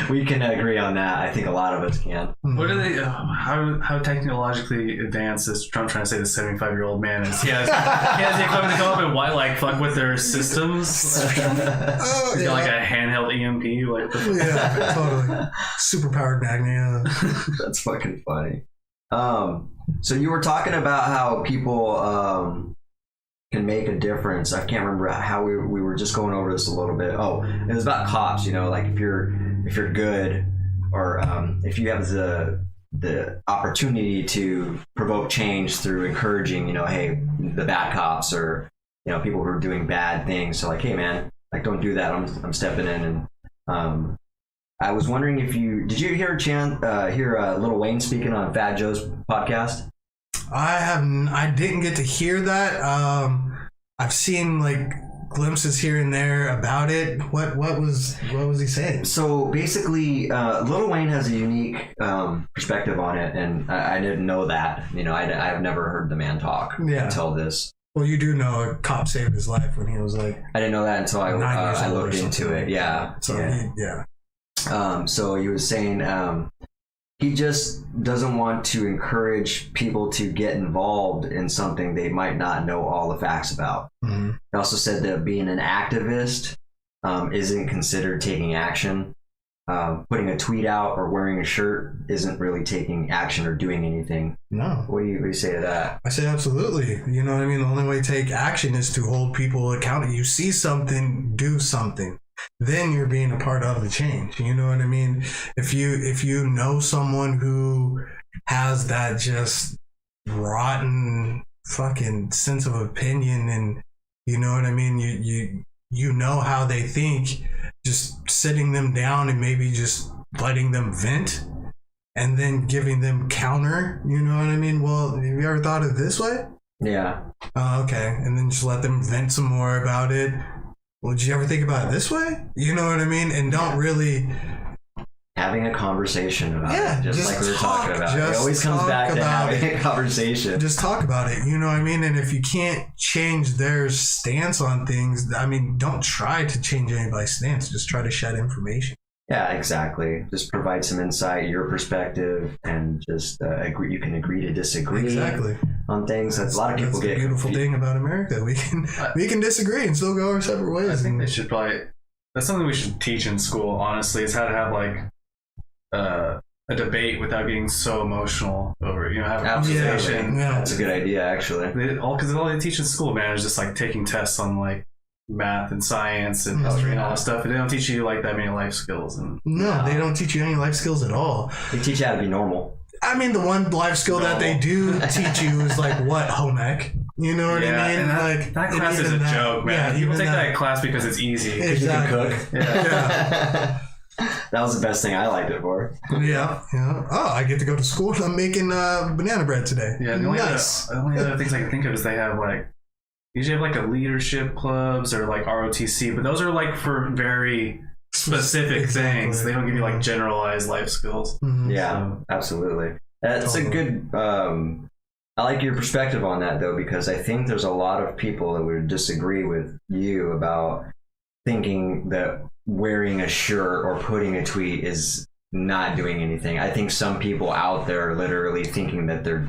We can agree on that. I think a lot of us can. What are they? How technologically advanced is Trump trying to say the 75-year-old man is? He has the equipment to come up and fuck with their systems. He's got like a handheld EMP. Yeah, totally. Superpowered magnet. That's fucking funny. So you were talking about how people can make a difference. I can't remember how we were just going over this a little bit. Oh, it was about cops. Like if you're good, or if you have the opportunity to provoke change through encouraging, hey, the bad cops, or people who are doing bad things. So like, hey man, like don't do that. I'm stepping in. And I was wondering if did you hear Lil Wayne speaking on Fat Joe's podcast? I didn't get to hear that. I've seen glimpses here and there about it. What was he saying? So basically, Lil Wayne has a unique perspective on it, and I didn't know that. I've never heard the man talk until this. Well, you do know a cop saved his life when he was I didn't know that until I looked into it. Yeah. So so he was saying he just doesn't want to encourage people to get involved in something they might not know all the facts about. Mm-hmm. He also said that being an activist isn't considered taking action. Putting a tweet out or wearing a shirt isn't really taking action or doing anything. No. What do you say to that? I say absolutely. You know what I mean? The only way to take action is to hold people accountable. You see something, do something. Then you're being a part of the change. You know what I mean? If you know someone who has that just rotten fucking sense of opinion, and you know what I mean, you know how they think, just sitting them down and maybe just letting them vent and then giving them counter, you know what I mean? Well, have you ever thought of it this way? Yeah. Okay. And then just let them vent some more about it. Well, did you ever think about it this way? You know what I mean? And don't really... Having a conversation about it, just like we were talking about. It always comes back to having a conversation. Just talk about it, you know what I mean? And if you can't change their stance on things, I mean, don't try to change anybody's stance. Just try to shed information. Yeah, exactly. Just provide some insight, your perspective, and just agree. You can agree to disagree on things. That's a lot of people get. That's the beautiful thing about America. We can disagree and still go our separate ways. I think they should that's something we should teach in school, honestly, is how to have a debate without getting so emotional over it. Have a conversation. Yeah. That's a good idea, actually. Because all they teach in school, man, is just taking tests on math and science and history and all that stuff. And they don't teach you that many life skills. They don't teach you any life skills at all. They teach you how to be normal. I mean, the one life skill that they do teach you is what? Home ec. You know what I mean? And that class is a joke, man. People take that class because it's easy. Exactly. You can cook. Yeah. That was the best thing I liked it for. Yeah. Oh, I get to go to school and I'm making banana bread today. Yeah, the only other things I can think of is they have usually have like a leadership clubs or like ROTC, but those are like for very specific things. They don't give you like generalized life skills. Yeah, absolutely. That's a good. I like your perspective on that though, because I think there's a lot of people that would disagree with you about thinking that wearing a shirt or putting a tweet is not doing anything. I think some people out there are literally thinking that they're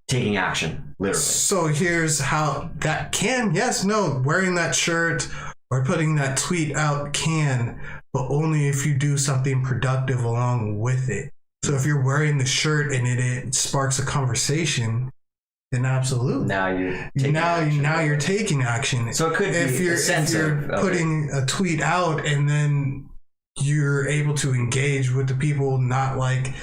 taking action, literally. So here's how that can, yes, no, wearing that shirt or putting that tweet out can, but only if you do something productive along with it. So if you're wearing the shirt and it sparks a conversation, then absolutely. Now you're taking action. So it could be if you're putting a tweet out and then you're able to engage with the people, not like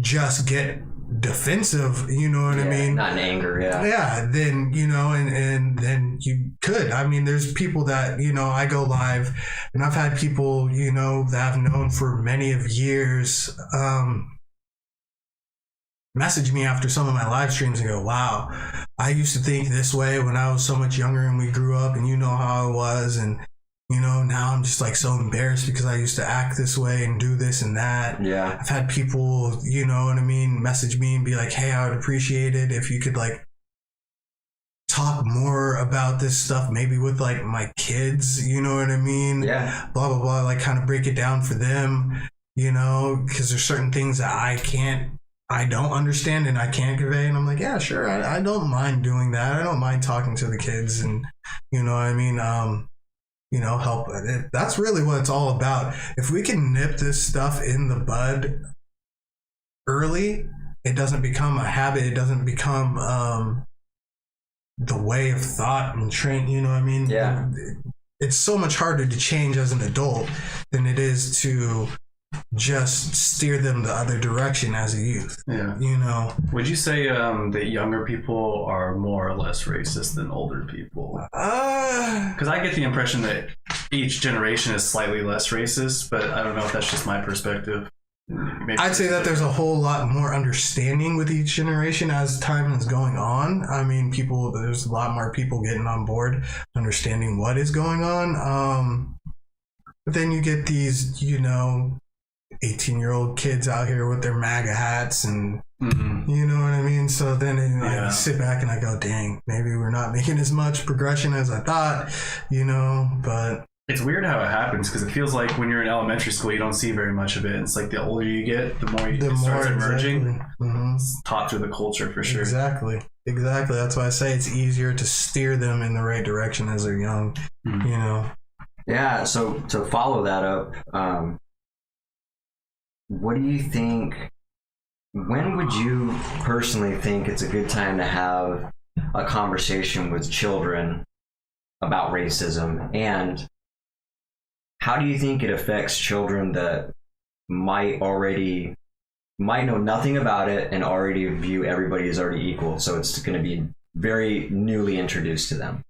just get defensive, you know what I mean? Not in anger, Yeah, then, and then you could. I mean, there's people that, I go live and I've had people, that I've known for many of years, message me after some of my live streams and go, wow, I used to think this way when I was so much younger and we grew up and you know how I was, and now I'm just like so embarrassed because I used to act this way and do this and that. Yeah. I've had people, message me and be like, hey, I would appreciate it if you could like talk more about this stuff, maybe with like my kids, you know what I mean? Yeah. Blah, blah, blah, like kind of break it down for them, because there's certain things that I don't understand and I can't convey. And I'm like, yeah, sure. I don't mind doing that. I don't mind talking to the kids and, you know what I mean? Help. That's really what it's all about. If we can nip this stuff in the bud early, it doesn't become a habit. It doesn't become the way of thought and train. You know what I mean? Yeah. It's so much harder to change as an adult than it is to just steer them the other direction as a youth. Yeah. Would you say that younger people are more or less racist than older people? Because I get the impression that each generation is slightly less racist, but I don't know if that's just my perspective. I'd say that there's a whole lot more understanding with each generation as time is going on. I mean, there's a lot more people getting on board, understanding what is going on. But then you get these, 18-year-old kids out here with their MAGA hats and you know what I mean? So then I sit back and I go, dang, maybe we're not making as much progression as I thought, but it's weird how it happens because it feels like when you're in elementary school, you don't see very much of it. It's like the older you get, the more it starts emerging. Exactly. It's taught through the culture for sure. Exactly. That's why I say it's easier to steer them in the right direction as they're young, Yeah, so to follow that up, what do you think, when would you personally think it's a good time to have a conversation with children about racism, and how do you think it affects children that might know nothing about it and already view everybody as already equal, so it's going to be very newly introduced to them?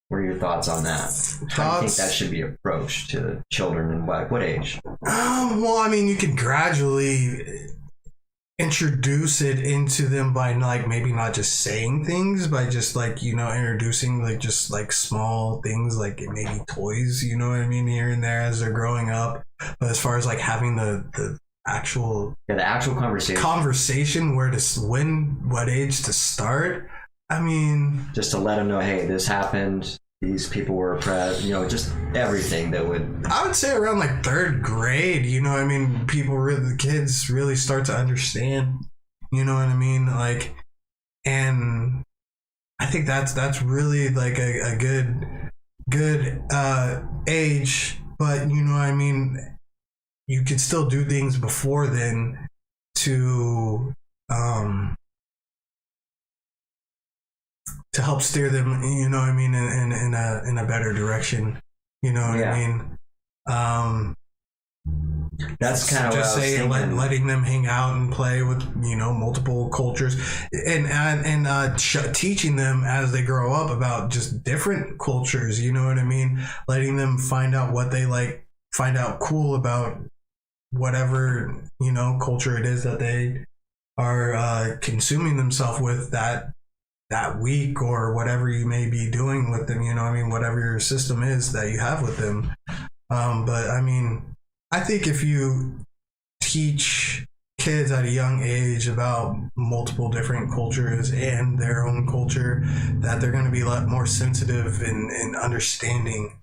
What are your thoughts on that? How do you think that should be approached to children, and what age? Well, I mean, you can gradually introduce it into them by like maybe not just saying things, by just like, introducing like just like small things like maybe toys, you know what I mean, here and there as they're growing up. But as far as like having the actual conversation, what age to start, I mean, just to let them know, hey, this happened, these people were oppressed, just everything that would. I would say around like third grade, the kids really start to understand, you know what I mean? Like, and I think that's really like a good age, but you know what I mean? You could still do things before then to help steer them, you know what I mean, in a better direction, you know what I mean. That's kind of just what I was thinking. letting them hang out and play with multiple cultures, and teaching them as they grow up about just different cultures, you know what I mean. Letting them find out what they like, find out cool about whatever culture it is that they are consuming themselves with, that that week or whatever you may be doing with them, you know what I mean, whatever your system is that you have with them. But I mean, I think if you teach kids at a young age about multiple different cultures and their own culture, that they're going to be a lot more sensitive in understanding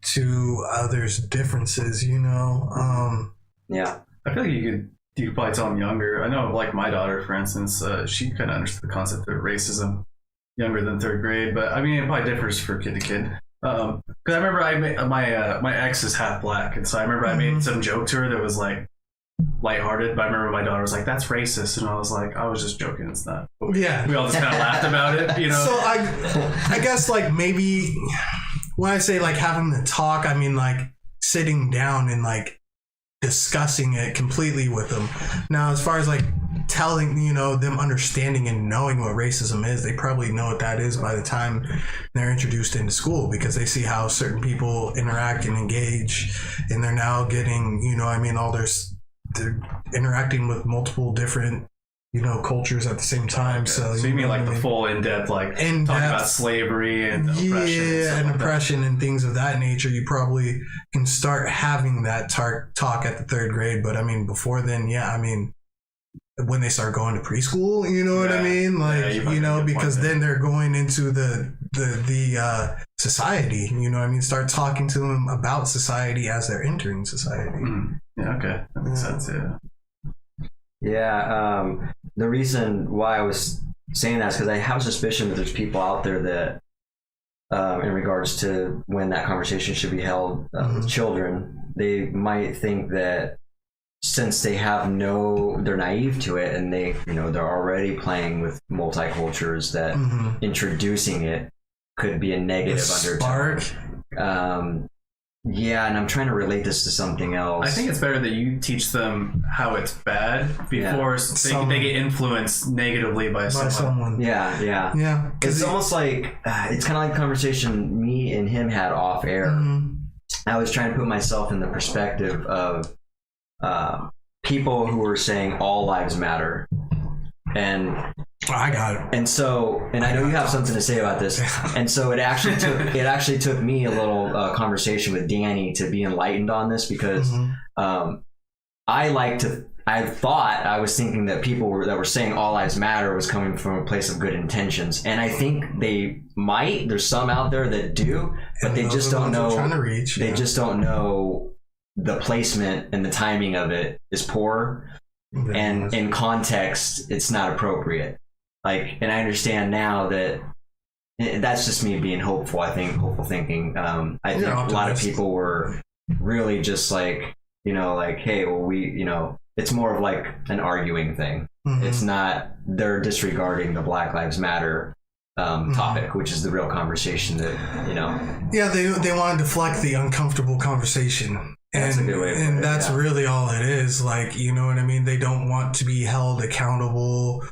to others' differences, you know. Yeah. I feel like you could probably tell them younger. I know, like my daughter, for instance, she kind of understood the concept of racism younger than third grade, but I mean, it probably differs for kid to kid. Because I remember my ex is half black, and so I remember I made some joke to her that was like lighthearted, but I remember my daughter was like, "That's racist," and I was like, "I was just joking, it's not." Yeah. We all just kind of laughed about it, you know. So I guess like maybe when I say like having the talk, I mean like sitting down and like discussing it completely with them. Now, as far as like telling, you know, them understanding and knowing what racism is, they probably know what that is by the time they're introduced into school, because they see how certain people interact and engage, and they're now getting, you know, I mean, they're interacting with multiple different, you know, cultures at the same time. Okay. So you mean like the full in-depth, like talking about slavery and oppression and like oppression and things of that nature. You probably can start having that talk at the third grade, but I mean, before then, yeah, I mean, when they start going to preschool, you know what I mean? Like, you know, because then they're going into the society, you know what I mean? Start talking to them about society as they're entering society. Yeah, okay. That makes sense, yeah. Yeah, the reason why I was saying that is because I have a suspicion that there's people out there that, in regards to when that conversation should be held with children, they might think that since they they're naive to it, and they, you know, they're already playing with multicultures, that introducing it could be a negative undertone. Yeah, and I'm trying to relate this to something else. I think it's better that you teach them how it's bad before they get influenced negatively by someone. Yeah. It's almost like, it's kind of like the conversation me and him had off air. I was trying to put myself in the perspective of people who were saying all lives matter. And I got it. And so, and I know you have something to say about this. And so it actually took me a little conversation with Danny to be enlightened on this, because I thought I was thinking that people that were saying all lives matter was coming from a place of good intentions, and I think there's some out there that do, but they just don't know. They just don't know the placement and the timing of it is poor, and in context, it's not appropriate. Like, and I understand now that that's just me being hopeful. I think hopeful thinking. I think a lot of people were really just like, you know, like, hey, well, you know, it's more of like an arguing thing. It's not, they're disregarding the Black Lives Matter topic, which is the real conversation that, you know. Yeah, they want to deflect the uncomfortable conversation. That's a good way to put it. And that's really all it is. Like, you know what I mean? They don't want to be held accountable.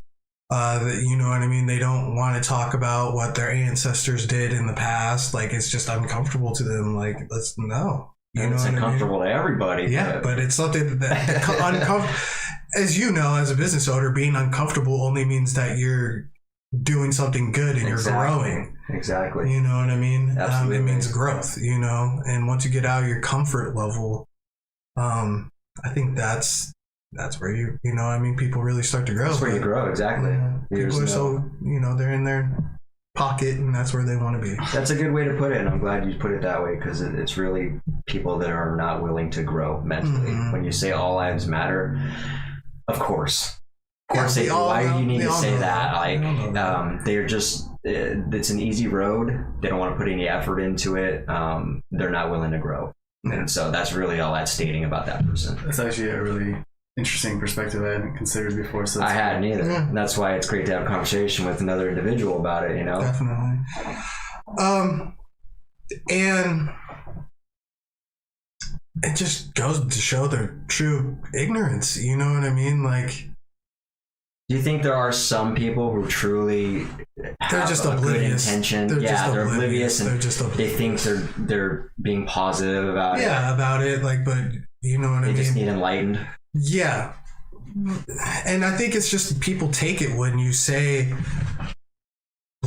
You know what I mean? They don't want to talk about what their ancestors did in the past. Like, it's just uncomfortable to them. Like, let's know. You know, it's uncomfortable to everybody. Yeah, but it's something that uncomfortable. As you know, as a business owner, being uncomfortable only means that you're doing something good and you're growing. Exactly. You know what I mean? Absolutely. It means growth, you know, and once you get out of your comfort level, I think that's where you know, I mean, people really start to grow. That's where you grow, exactly. People are so, you know, they're in their pocket, and that's where they want to be. That's a good way to put it, and I'm glad you put it that way, because it's really people that are not willing to grow mentally. When you say all lives matter, of course. Why do you need to say that? Like, they're just, it's an easy road. They don't want to put any effort into it. They're not willing to grow. And so that's really all that's stating about that person. That's actually a really interesting perspective I hadn't considered before. So I hadn't either. Yeah. That's why it's great to have a conversation with another individual about it, you know? Definitely. And it just goes to show their true ignorance, you know what I mean? Like, do you think there are some people who truly have just a oblivious. Good intention? They're oblivious, and they think they're being positive about it. Yeah, about it. Like, but you know what I mean? They just need enlightened. Yeah. And I think it's just people take it when you say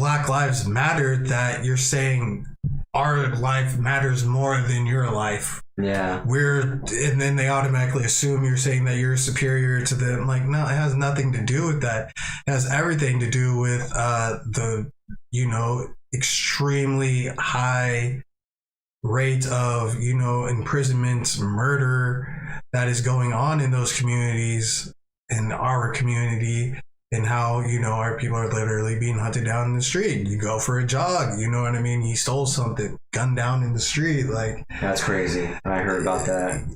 Black Lives Matter that you're saying our life matters more than your life. Yeah. And then they automatically assume you're saying that you're superior to them. Like, no, it has nothing to do with that. It has everything to do with the, extremely high rate of, imprisonment, murder that is going on in those communities, in our community, and how, our people are literally being hunted down in the street. You go for a jog, you know what I mean? He stole something, gunned down in the street. Like, that's crazy. I heard about that.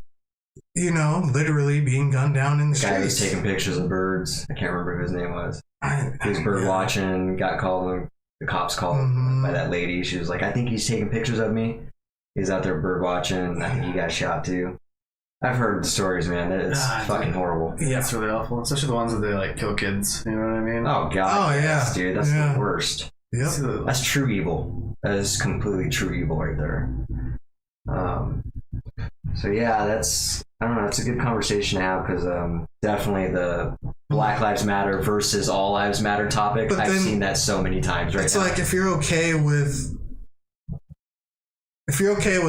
Literally being gunned down in the street. Guy was taking pictures of birds. I can't remember who his name was. He was bird watching, got called, the cops called by that lady. She was like, I think he's taking pictures of me. He's out there bird watching. I think he got shot too. I've heard the stories, man. It's fucking horrible. Yeah, it's really awful. Especially the ones that they like kill kids. You know what I mean? Oh god. Oh yeah, yes, dude. That's the worst. Yep. That's true evil. That is completely true evil right there. So yeah, I don't know. It's a good conversation to have because definitely the Black Lives Matter versus All Lives Matter topic. I've seen that so many times. Right. It's now. Like if you're okay with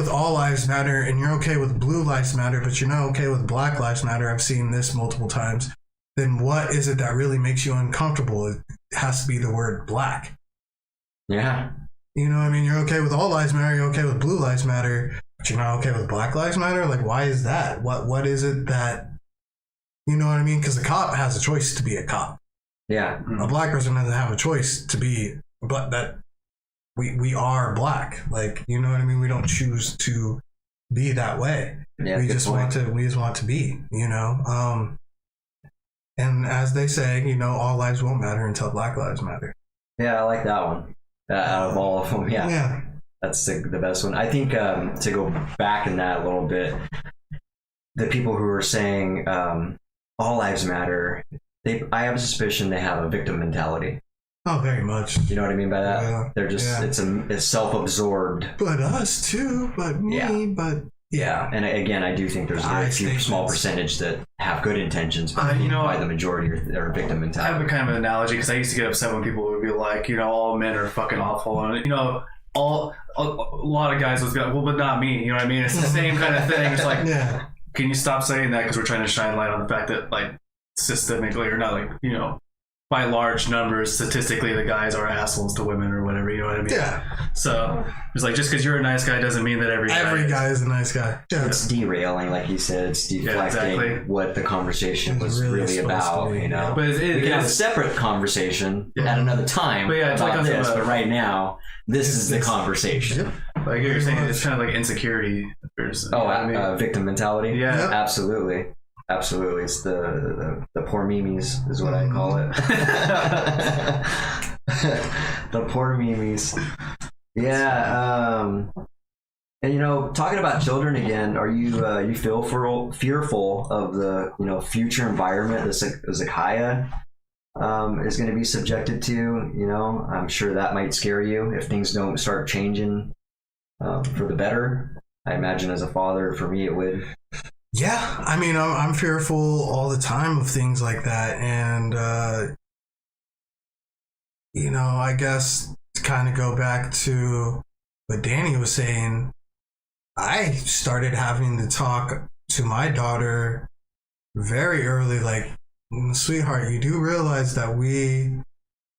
All Lives Matter and you're okay with Blue Lives Matter, but you're not okay with Black Lives Matter, I've seen this multiple times, then what is it that really makes you uncomfortable? It has to be the word black. Yeah. You know what I mean? You're okay with All Lives Matter, you're okay with Blue Lives Matter, but you're not okay with Black Lives Matter? Like, why is that? What is it that, you know what I mean? Because the cop has a choice to be a cop. Yeah. A black person doesn't have a choice to be, but that we are black. Like, you know what I mean? We don't choose to be that way. Yeah, we just want to be, and as they say, all lives won't matter until Black Lives Matter. Yeah, I like that one. Out of all of them, yeah. That's the best one. I think to go back in that a little bit, the people who are saying all lives matter, I have a suspicion they have a victim mentality. Oh, very much. You know what I mean by that? Yeah. They're just it's self-absorbed. But us too, but me, but yeah. And again, I do think there's a very few small percentage that have good intentions, but by the majority are victim mentality. I have a kind of an analogy because I used to get upset when people would be like, all men are fucking awful, and a lot of guys would be like, well, but not me. You know what I mean? It's the same kind of thing. It's like, can you stop saying that? Because we're trying to shine light on the fact that, like, systemically or not, like, by large numbers, statistically, the guys are assholes to women or whatever. You know what I mean? Yeah. So it's like, just because you're a nice guy doesn't mean that every guy is a nice guy. Yeah. It's derailing, like you said. It's deflecting what the conversation was really about. But we can have a separate conversation at another time about this. But right now, this is the conversation. Like you're saying, it's kind of like insecurity. Victim mentality. Yeah, absolutely. Absolutely, it's the poor memes is what I call it. The poor memes. Yeah, and talking about children again, are you fearful of the future environment that Zakaya is going to be subjected to? I'm sure that might scare you if things don't start changing for the better. I imagine as a father, for me, it would. Yeah, I mean, I'm fearful all the time of things like that. And, I guess to kind of go back to what Danny was saying, I started having to talk to my daughter very early, like, sweetheart, you do realize that we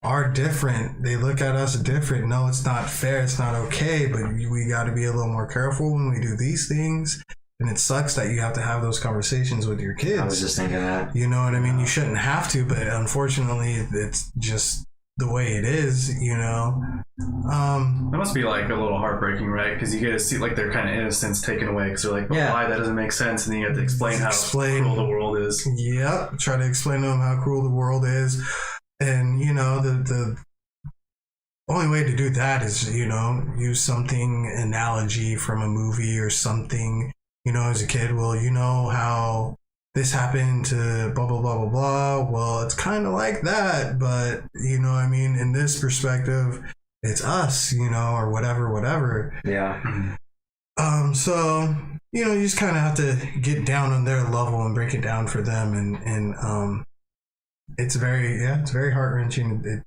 are different. They look at us different. No, it's not fair. It's not okay, but we got to be a little more careful when we do these things. And it sucks that you have to have those conversations with your kids. I was just thinking that. You know what I mean? You shouldn't have to, but unfortunately, it's just the way it is, That must be like a little heartbreaking, right? Because you get to see like their kind of innocence taken away because they're like, why? That doesn't make sense. And then you have to explain how cruel the world is. Yep. Try to explain to them how cruel the world is. And, the only way to do that is, use something, analogy from a movie or something. As a kid, well, how this happened to blah, blah, blah, blah, blah. Well, it's kind of like that, but, in this perspective, it's us, or whatever. Yeah. So, you just kind of have to get down on their level and break it down for them. And it's very heart-wrenching.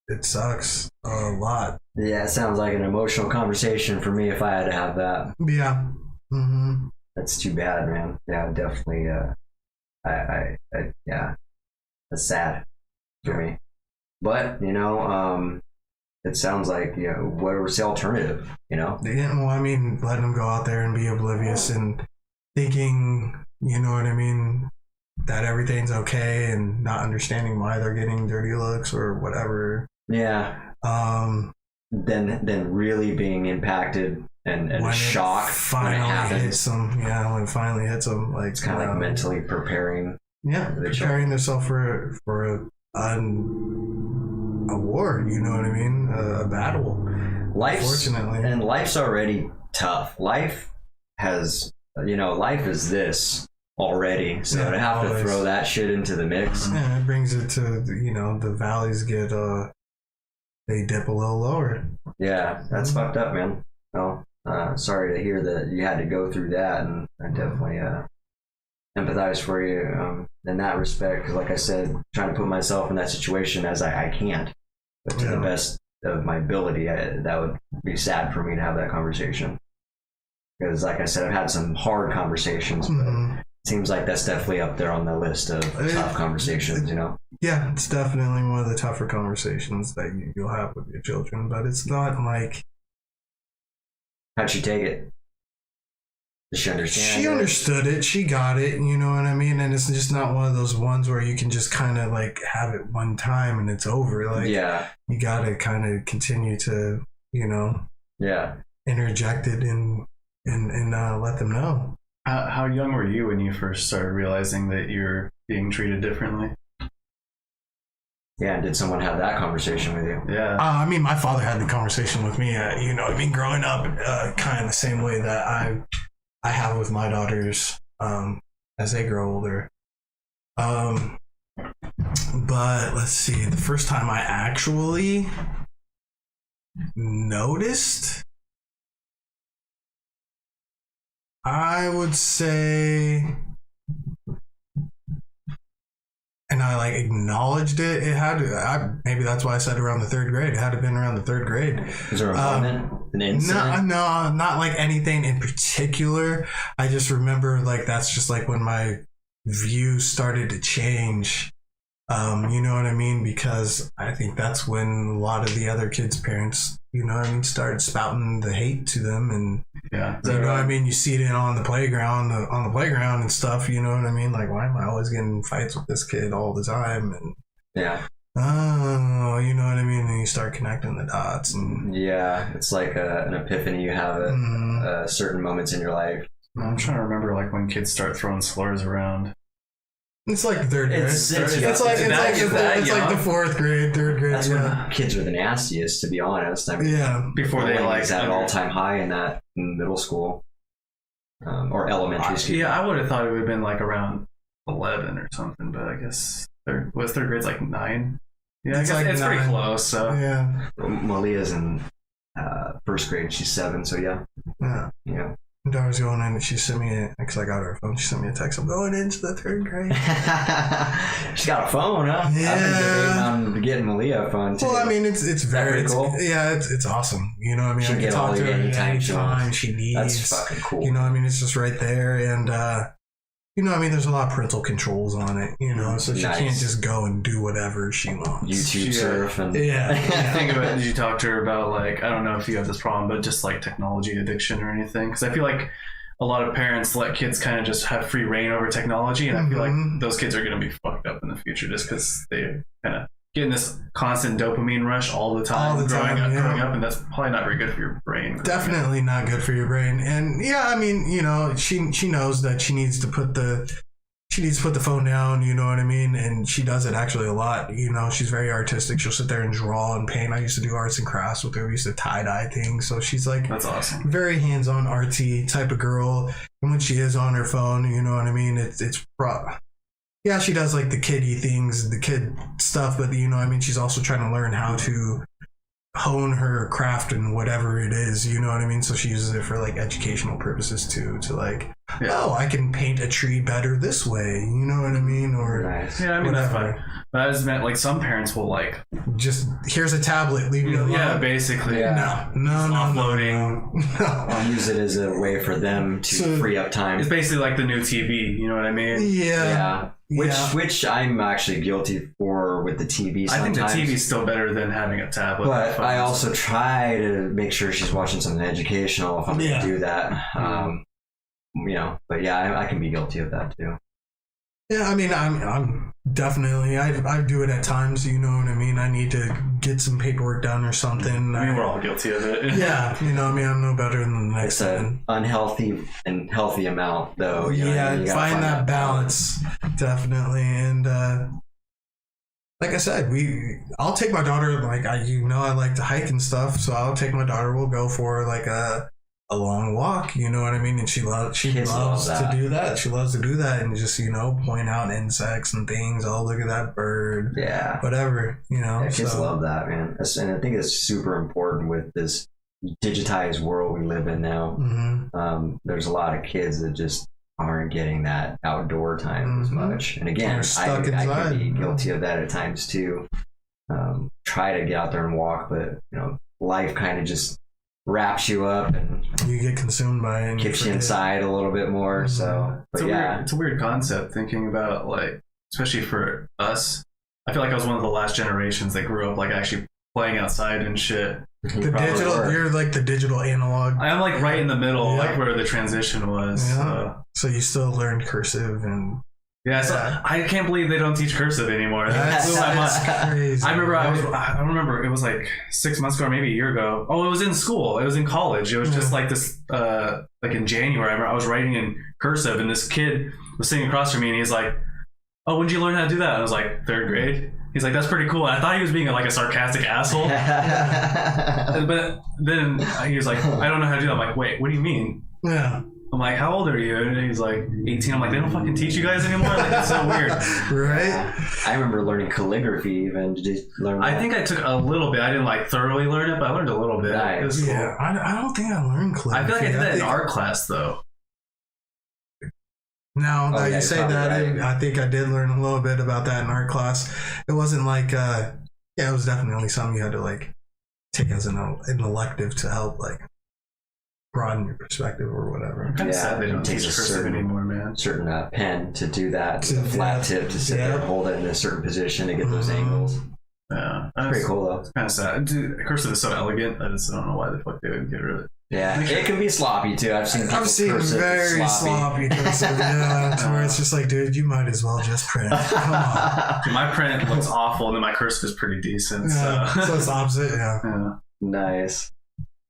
it sucks a lot. Yeah, it sounds like an emotional conversation for me if I had to have that. Yeah. Mm-hmm. That's too bad, man. Yeah, definitely. Yeah, that's sad for me. But it sounds like what was the alternative? Yeah, well, I mean, letting them go out there and be oblivious and thinking, you know what I mean, that everything's okay and not understanding why they're getting dirty looks or whatever. Yeah. Then really being impacted and shocked when it happens. Hits them. Yeah, when it finally hits them, like it's kind of like mentally preparing. Yeah, preparing themselves for a war. You know what I mean? A battle. Unfortunately, and life's already tough. Life has, life is this already. So to have to throw that shit into the mix. Yeah, it brings it to the valleys get they dip a little lower. Yeah, that's fucked up, man. Well, sorry to hear that you had to go through that, and I definitely empathize for you in that respect. Because, like I said, trying to put myself in that situation as I can't, but to the best of my ability, that would be sad for me to have that conversation. Because, like I said, I've had some hard conversations, but it seems like that's definitely up there on the list of tough conversations. Yeah, it's definitely one of the tougher conversations that you'll have with your children, but it's not like. How'd she take it? Did she understand? She understood it. She got it. You know what I mean? And it's just not one of those ones where you can just kind of like have it one time and it's over. Like, you got to kind of continue to, interject it and let them know. How young were you when you first started realizing that you're being treated differently? Yeah, did someone have that conversation with you? Yeah. I mean, my father had the conversation with me, growing up kind of the same way that I have with my daughters as they grow older. But let's see, the first time I actually noticed, I would say, and I acknowledged it. It had to, maybe that's why I said around the third grade. It had to have been around the third grade. Was there a moment, an incident? No, not like anything in particular. I just remember that's just when my view started to change. You know what I mean? Because I think that's when a lot of the other kids' parents, started spouting the hate to them, and what I mean. You see it on the playground, and stuff. You know what I mean? Like, why am I always getting in fights with this kid all the time? And oh, you know what I mean? And you start connecting the dots, and it's like an epiphany you have at certain moments in your life. I'm trying to remember when kids start throwing slurs around. It's like the third grade. It's like the fourth grade, third grade. That's when kids are the nastiest, to be honest. I mean, before they at an all-time high in middle school or elementary school. Yeah, I would have thought it would have been around 11 or something, but I guess third grade's 9. Yeah, I guess it's pretty close. So Malia's in first grade. She's 7. So yeah. My daughter's going in and she sent me because I got her phone. She sent me a text. I'm going into the third grade. She's got a phone, huh? Yeah. I've been debating on getting Malia a phone too. Well, I mean, it's very cool. It's awesome. You know what I mean? She can talk to her anytime she needs. That's fucking cool. You know what I mean? It's just right there, and there's a lot of parental controls on it. So she can't just go and do whatever she wants. YouTube surf and Think about it. Did you talk to her about I don't know if you have this problem, but just technology addiction or anything? Because I feel like a lot of parents let kids kind of just have free reign over technology, and I feel like those kids are going to be fucked up in the future just because they kind of getting this constant dopamine rush all the time, growing up, and that's probably not very good for your brain. Definitely not good for your brain. And I mean, she knows that she needs to put the phone down, you know what I mean? And she does it actually a lot. She's very artistic. She'll sit there and draw and paint. I used to do arts and crafts with her. We used to tie-dye things. So she's that's awesome. Very hands-on, artsy type of girl. And when she is on her phone, you know what I mean? It's yeah, she does the kiddie things, the kid stuff, but I mean, she's also trying to learn how to hone her craft and whatever it is, you know what I mean? So she uses it for educational purposes too, to oh, I can paint a tree better this way. You know what I mean? Or Nice. Yeah, I mean that's whatever. fine. But I just meant like some parents will like, Just here's a tablet. Leave me alone. yeah, basically. Yeah. No. Offloading. No. I'll use it as a way for them to So- free up time. It's basically like the new TV. You know what I mean? Yeah. Yeah. Which I'm actually guilty for with the TV I think sometimes. the TV's still better than having a tablet. But I also try to make sure she's watching something educational if I'm going to do that. But yeah, I can be guilty of that too. Yeah, I mean, I'm definitely, I do it at times, you know what I mean? I need to get some paperwork done or something. I mean, we're all guilty of it. Yeah, you know what I mean? I'm no better than the next It's one. an unhealthy and healthy amount, though. You know what I Yeah, mean? You gotta find that balance, definitely. And like I said, I'll take my daughter, like, I like to hike and stuff, so I'll take my daughter, we'll go for like a long walk, you know what I mean? And she loves to do that. She loves to do that and just, point out insects and things. Oh, look at that bird. Yeah. Whatever, Yeah, kids love that, man. And I think it's super important with this digitized world we live in now. Mm-hmm. There's a lot of kids that just aren't getting that outdoor time as much. And again, They're stuck inside. I can be guilty of that at times too. Try to get out there and walk, but life kind of just wraps you up and you get consumed by it and kicks you inside a little bit more. So, but It's a weird concept thinking about, like, especially for us. I feel like I was one of the last generations that grew up like actually playing outside and shit. You're like the digital analog. I'm like right in the middle, like where the transition was. Yeah. So you still learned cursive and I can't believe they don't teach cursive anymore. That's crazy. I don't remember. It was like 6 months ago, or maybe a year ago. Oh, it was in school. It was in college. It was just like this, like in January. I was writing in cursive, and this kid was sitting across from me, and he's like, "Oh, when did you learn how to do that?" And I was like, 3rd grade. He's like, "That's pretty cool." And I thought he was being like a sarcastic asshole. But then he was like, "I don't know how to do that." I'm like, "Wait, what do you mean?" Yeah. I'm like, "How old are you?" And he's like, 18. I'm like, "They don't fucking teach you guys anymore?" Like, that's so weird. Right? I remember learning calligraphy even. Did you learn that? I think I took a little bit. I didn't like thoroughly learn it, but I learned a little bit. Nice. It was cool. Yeah. I don't think I learned calligraphy. I feel like I did that in art class, though. Now that yeah, you say you're that, probably right. I think I did learn a little bit about that in art class. It wasn't like, it was definitely something you had to like take as an elective to help like broaden your perspective or whatever. I'm kind of sad they don't teach cursive anymore, man. Certain pen to do that, To- a flat yeah. tip to sit there and hold it in a certain position to get those angles. Yeah, It's pretty cool though. It's kind of sad. Dude, cursive is so elegant. I just don't know why the fuck they would get rid of it. Yeah, it can be sloppy too. I've seen cursive very sloppy cursive, yeah, to where it's just like, dude, you might as well just print. Come on. Dude, my print looks awful, and then my cursive is pretty decent. Yeah, So, so it's the opposite, yeah. yeah. Nice.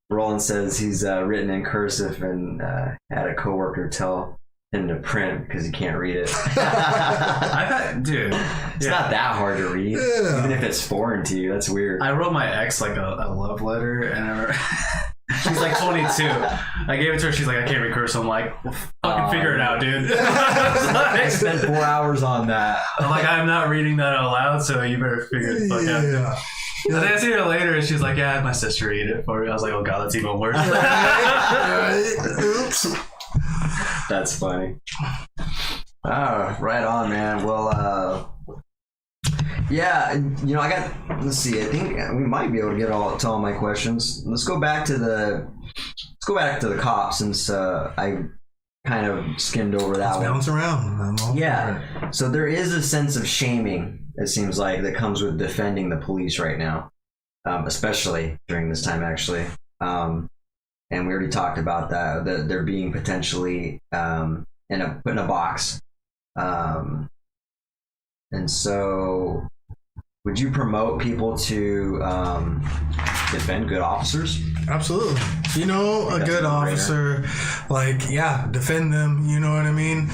Roland says he's written in cursive and had a coworker tell him to print because he can't read it. I thought, dude, It's not that hard to read, even if it's foreign to you. That's weird. I wrote my ex like a love letter, and I remember she's like 22. I gave it to her. She's like, "I can't read cursive." I'm like, well, "Fucking figure it out, dude." I spent 4 hours on that. I'm like, "I'm not reading that out loud, so you better figure the fuck out." Yeah. And then I see her later, and she's like, "Yeah, I had my sister read it for me." I was like, "Oh god, that's even worse." Oops. That's funny. Oh, right on, man. Well, yeah, I got. Let's see. I think we might be able to get to all my questions. Let's go back to the cops since I kind of skimmed over that one. Bounce around. I'm all for it. Yeah. So there is a sense of shaming, it seems like, that comes with defending the police right now, especially during this time, actually. And we already talked about that they're being potentially put in a box. And so, would you promote people to defend good officers? Absolutely. A that's good a no-brainer. officer, defend them, you know what I mean?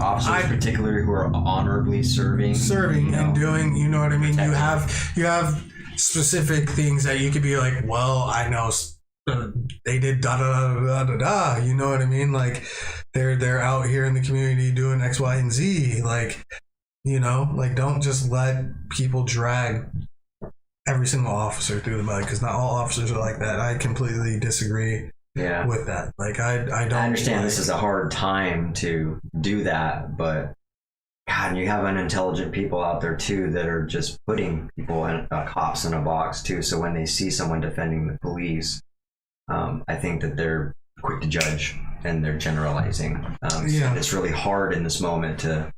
Officers, particularly who are honorably serving And doing, you know what I mean? You protecting. have specific things that you could be like, well, I know they did da da da da da, you know what I mean? Like they're out here in the community doing X, Y, and Z. Don't just let people drag every single officer through the mud, because not all officers are like that. I completely disagree. with that. Like I don't. I understand like, this is a hard time to do that, but God, you have unintelligent people out there too that are just putting people in cops in a box too. So when they see someone defending the police, I think that they're quick to judge and they're generalizing. So it's really hard in this moment to,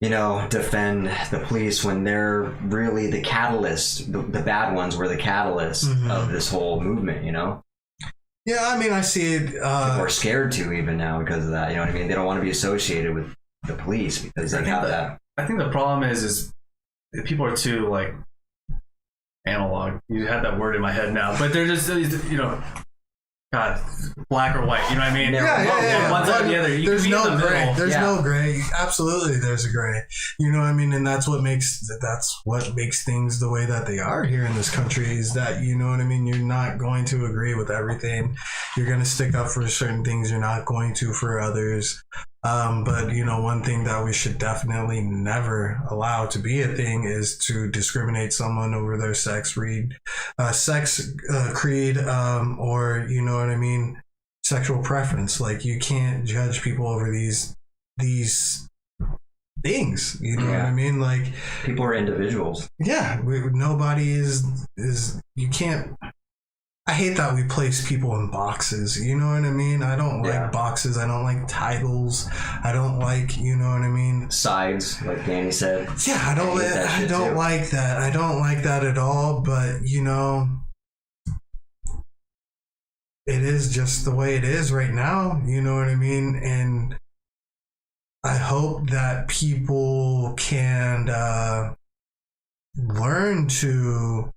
defend the police when they're really the catalyst. The bad ones were the catalyst of this whole movement. Yeah, I mean, I see it. People are scared to even now because of that. You know what I mean? They don't want to be associated with the police because they have that. I think the problem is people are too like analog. You had that word in my head now, but they're just God, black or white. You know what I mean? Yeah. One side or the other. There's no gray. There's no gray. Absolutely, there's a gray. You know what I mean? And that's what makes things the way that they are here in this country. Is that you know what I mean? You're not going to agree with everything. You're going to stick up for certain things. You're not going to for others. But one thing that we should definitely never allow to be a thing is to discriminate someone over their sex, creed, or you know what I mean, sexual preference. Like you can't judge people over these things. You know what I mean? Like people are individuals. Yeah, nobody is. You can't. I hate that we place people in boxes. You know what I mean? I don't like boxes. I don't like titles. I don't like, you know what I mean? Sides, like Danny said. Yeah, I don't like that. I don't like that at all. But, it is just the way it is right now. You know what I mean? And I hope that people can learn to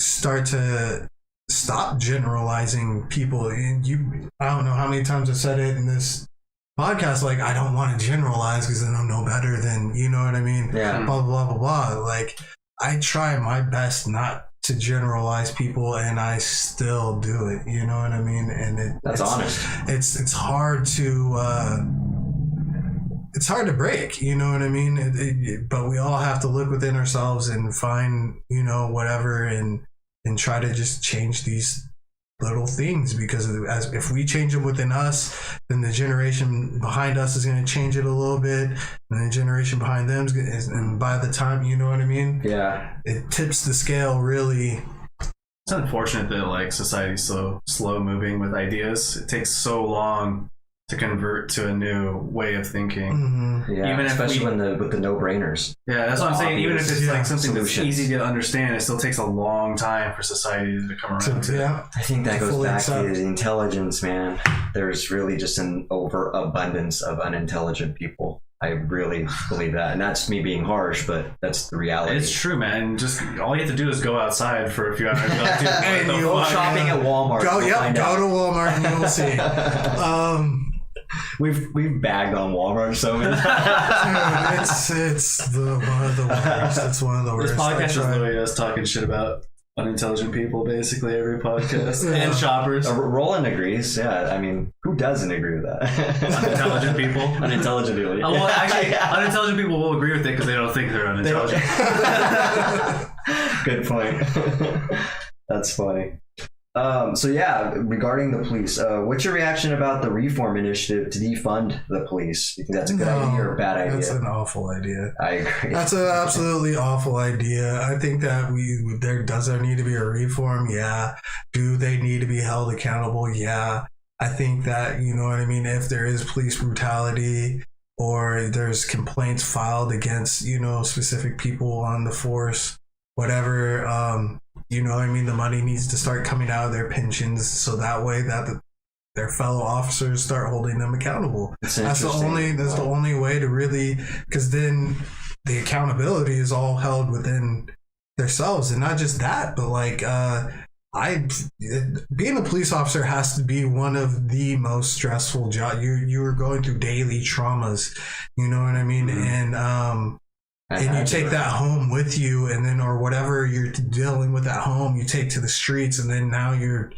start to stop generalizing people. And I don't know how many times I've said it in this podcast, like I don't want to generalize because then I'm no better than, you know what I mean? Yeah. Blah, blah, blah, blah, blah. Like I try my best not to generalize people and I still do it. You know what I mean? And that's honest. It's hard to, it's hard to break, you know what I mean? But we all have to look within ourselves and find, whatever and try to just change these little things because if we change them within us, then the generation behind us is going to change it a little bit, and the generation behind them and by the time, you know what I mean? Yeah. It tips the scale really. It's unfortunate that like society's so slow moving with ideas. It takes so long to convert to a new way of thinking. Mm-hmm. Yeah, even especially with the no-brainers. Yeah, that's what I'm saying. Even if it's like something solutions. That's easy to understand, it still takes a long time for society to come around to. Yeah, I think that goes back to the intelligence, man. There's really just an overabundance of unintelligent people. I really believe that, and that's me being harsh, but that's the reality. It's true, man. Just all you have to do is go outside for a few hours. And you go shopping at Walmart. Go to Walmart and you'll see. We've bagged on Walmart so many times. It's one of the worst. It's one of the worst. This podcast is literally us talking shit about unintelligent people, basically every podcast, and shoppers. Roland agrees. Yeah, I mean, who doesn't agree with that? Unintelligent people. Unintelligent people. Yeah. Well, actually, unintelligent people will agree with it because they don't think they're unintelligent. Good point. That's funny. So yeah, regarding the police, what's your reaction about the reform initiative to defund the police? You think that's a good idea or a bad idea? That's an awful idea. I agree. That's an absolutely awful idea. I think that there need to be a reform. Yeah. Do they need to be held accountable? Yeah. I think that, you know what I mean? If there is police brutality or there's complaints filed against, specific people on the force, whatever, you know what I mean? The money needs to start coming out of their pensions so that way that their fellow officers start holding them accountable. That's the only way to really, because then the accountability is all held within themselves. And not just that, but like, being a police officer has to be one of the most stressful jobs. You are going through daily traumas, you know what I mean? Mm-hmm. And you take that home with you, and then, or whatever you're dealing with at home, you take to the streets, and then now you're,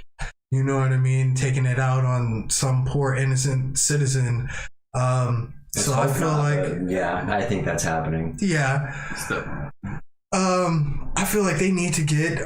you know what I mean, taking it out on some poor innocent citizen. So I feel like, yeah, I think that's happening. Yeah. I feel like they need to get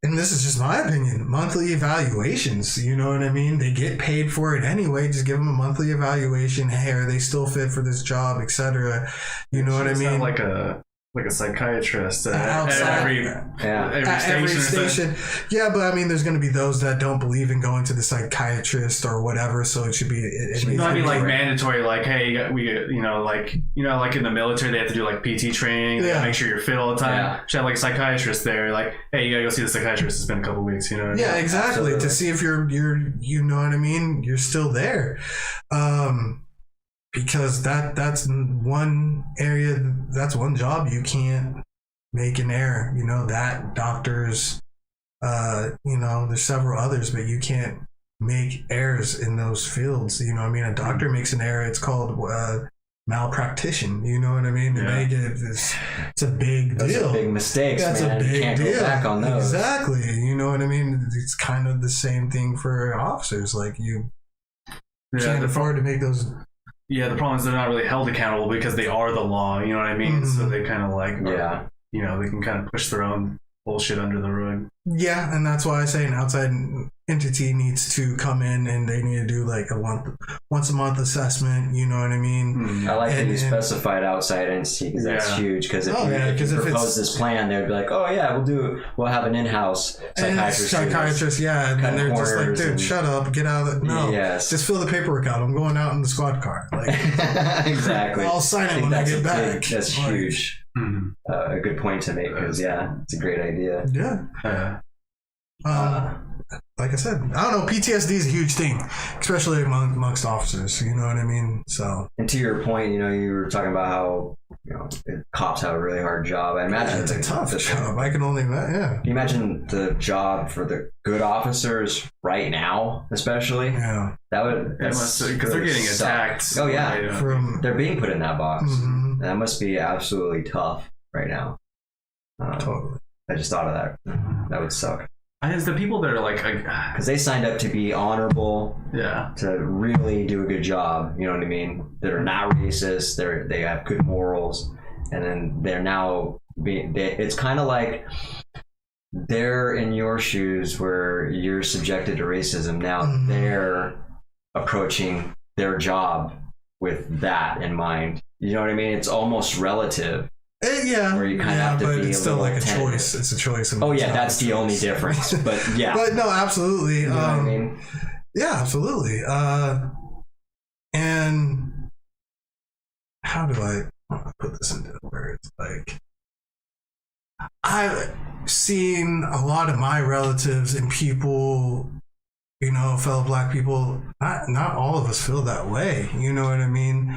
and this is just my opinion, monthly evaluations. You know what I mean? They get paid for it anyway. Just give them a monthly evaluation. Hey, are they still fit for this job, etc. You know what I mean? Like a psychiatrist Outside. at Every station. Yeah, but I mean, there's going to be those that don't believe in going to the psychiatrist or whatever. So it should be. Mandatory. Like, hey, like in the military, they have to do like PT training. They gotta make sure you're fit all the time. Yeah. Should have like a psychiatrist there. Like, hey, you gotta go see the psychiatrist. It's been a couple weeks. You know. Yeah, exactly. Absolutely. To see if you're you know what I mean. You're still there. Because that's one area, that's one job you can't make an error. You know, that doctors, there's several others, but you can't make errors in those fields. You know what I mean? A doctor makes an error, it's called malpractice. You know what I mean? Yeah. It's a big deal. Those are big mistakes, That's man. a big You can't deal. go back on those. Exactly. You know what I mean? It's kind of the same thing for officers. Like, you can't afford to make those. Yeah, the problem is they're not really held accountable because they are the law. You know what I mean? Mm-hmm. So they kind of like, Yeah. they can kind of push their own bullshit under the rug. Yeah, and that's why I say an outside entity needs to come in and they need to do like a once a month assessment. You know what I mean? I like that you specified outside entity because that's huge. Because if you propose this plan, they'd be like, "Oh yeah, we'll have an in-house psychiatrist." Yeah, and then they're just like, "Dude, and shut up, get out of it." No, just fill the paperwork out. I'm going out in the squad car. Like, exactly. I'll sign it when I get back. That's huge. A good point to make because it's a great idea. Yeah. Like I said, I don't know. PTSD is a huge thing, especially amongst officers. You know what I mean? So. And to your point, you were talking about how cops have a really hard job. I imagine it's a tough job. I can only imagine. Yeah. Can you imagine the job for the good officers right now, especially? Yeah. That would because they're getting attacked. Oh yeah, they're being put in that box. Mm-hmm. That must be absolutely tough right now. Totally. I just thought of that. That would suck. And it's the people that are like, because they signed up to be honorable, to really do a good job. You know what I mean? That are not racist. They have good morals, and then they're now it's kind of like they're in your shoes where you're subjected to racism. Now they're approaching their job with that in mind. You know what I mean? It's almost relative. Where you kind of have to but be it's still like a choice. It's a choice. That's the only difference. But yeah. But no, absolutely. You know what I mean? Yeah, absolutely. And how do I put this into words? Like, I've seen a lot of my relatives and people, fellow Black people. Not all of us feel that way. You know what I mean?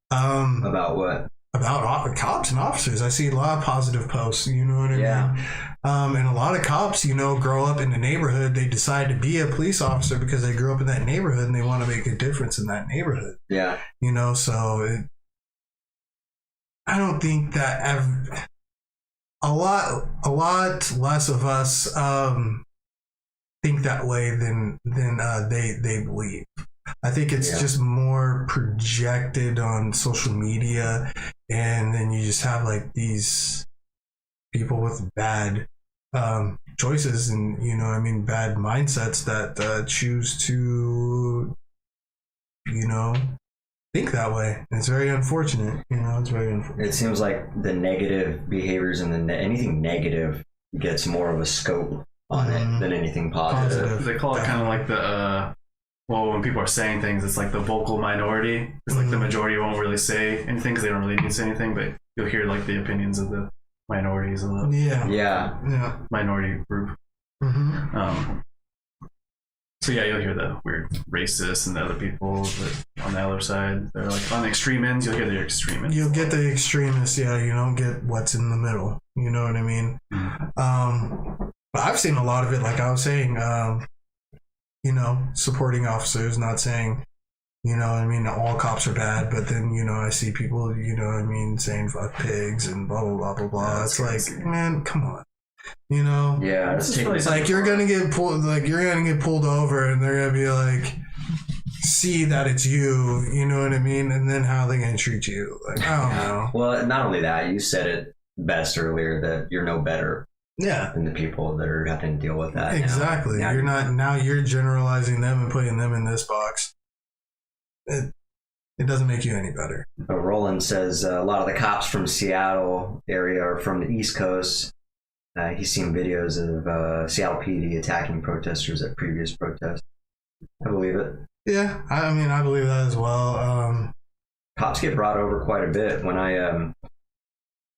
About what? About cops and officers. I see a lot of positive posts, you know what I mean? And a lot of cops, grow up in the neighborhood. They decide to be a police officer because they grew up in that neighborhood and they want to make a difference in that neighborhood. Yeah. So I don't think that a lot less of us think that way than they believe. I think it's just more projected on social media, and then you just have like these people with bad choices and bad mindsets that choose to think that way. And it's very unfortunate. It's very unfortunate. It seems like the negative behaviors and anything negative gets more of a scope on it than anything positive. They call it kind of like the when people are saying things, it's like the vocal minority. It's like the majority won't really say anything because they don't really need to say anything, but you'll hear like the opinions of the minorities of the minority group. So you'll hear the weird racists and the other people that on the other side. They're like on the extreme ends, you'll hear the extremists. You'll get the extremists, you don't get what's in the middle. You know what I mean? But I've seen a lot of it, like I was saying, supporting officers, not saying, all cops are bad, but then, I see people, saying fuck pigs and blah, blah, blah, blah, blah. It's like, man, come on. It's like you're gonna get pulled over and they're gonna be like, see that it's you, you know what I mean? And then how are they gonna treat you? Like, I don't know. Well, not only that, you said it best earlier that you're no better Yeah. than the people that are having to deal with that. Exactly. Now. You're generalizing them and putting them in this box. It doesn't make you any better. Roland says a lot of the cops from Seattle area are from the East Coast. He's seen videos of Seattle PD attacking protesters at previous protests. I believe it. Yeah, I mean, I believe that as well. Cops get brought over quite a bit. When I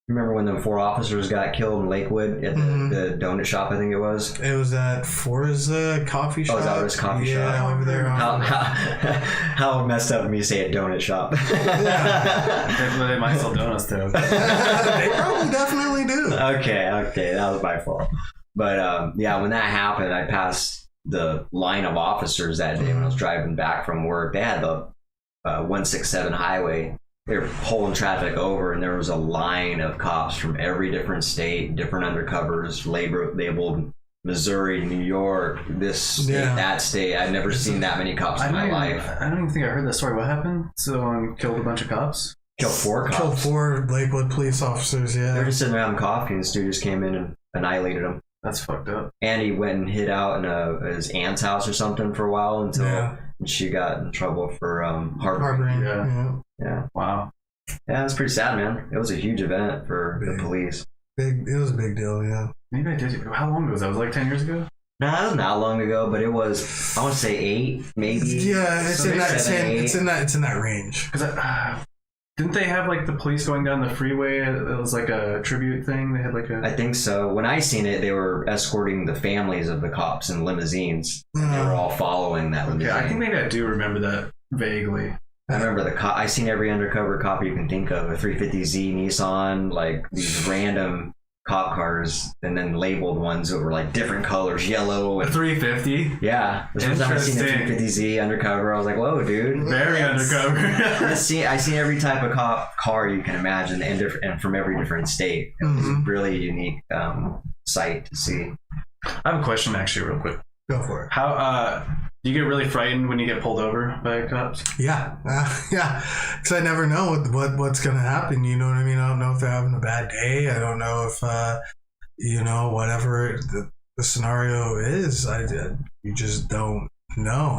remember when the 4 officers got killed in Lakewood at the donut shop, I think it was. It was at Forza Coffee Shop. Oh, is that his coffee shop? Yeah, over there. How messed up of me to say a donut shop. They might sell donuts too. They probably definitely do. Okay, that was my fault. But yeah, when that happened, I passed the line of officers that day when I was driving back from work. They had the 167 highway. They were pulling traffic over, and there was a line of cops from every different state, different undercovers, labeled Missouri, New York, this state, that state. I've never seen that many cops in my life. I don't even think I heard that story. What happened? Someone killed a bunch of cops? Killed 4 cops. Killed 4 Lakewood police officers, yeah. They were just sitting there having coffee, and this dude just came in and annihilated them. That's fucked up. And he went and hid out in his aunt's house or something for a while until she got in trouble for harboring. Yeah. Wow. Yeah, it's pretty sad, man. It was a huge event for the police. It was a big deal, yeah. Maybe I did. How long ago was that? Was it like 10 years ago? No, that wasn't that long ago, but it was, I want to say 8, maybe. Yeah, it's in that range. Because didn't they have like the police going down the freeway? It was like a tribute thing. They had like a. I think so. When I seen it, they were escorting the families of the cops in limousines. And they were all following that limousine. Yeah, I think maybe I do remember that vaguely. I remember I seen every undercover cop you can think of, a 350Z Nissan, like these random cop cars, and then labeled ones that were like different colors, yellow. And 350? Yeah. The first time I seen a 350Z undercover, I was like, whoa, dude. Very undercover. I seen every type of car you can imagine, and from every different state. It was a really unique sight to see. I have a question actually real quick. Go for it. How do you get really frightened when you get pulled over by cops? Yeah, because I never know what's gonna happen. You know what I mean? I don't know if they're having a bad day. I don't know if whatever the scenario is. You just don't know.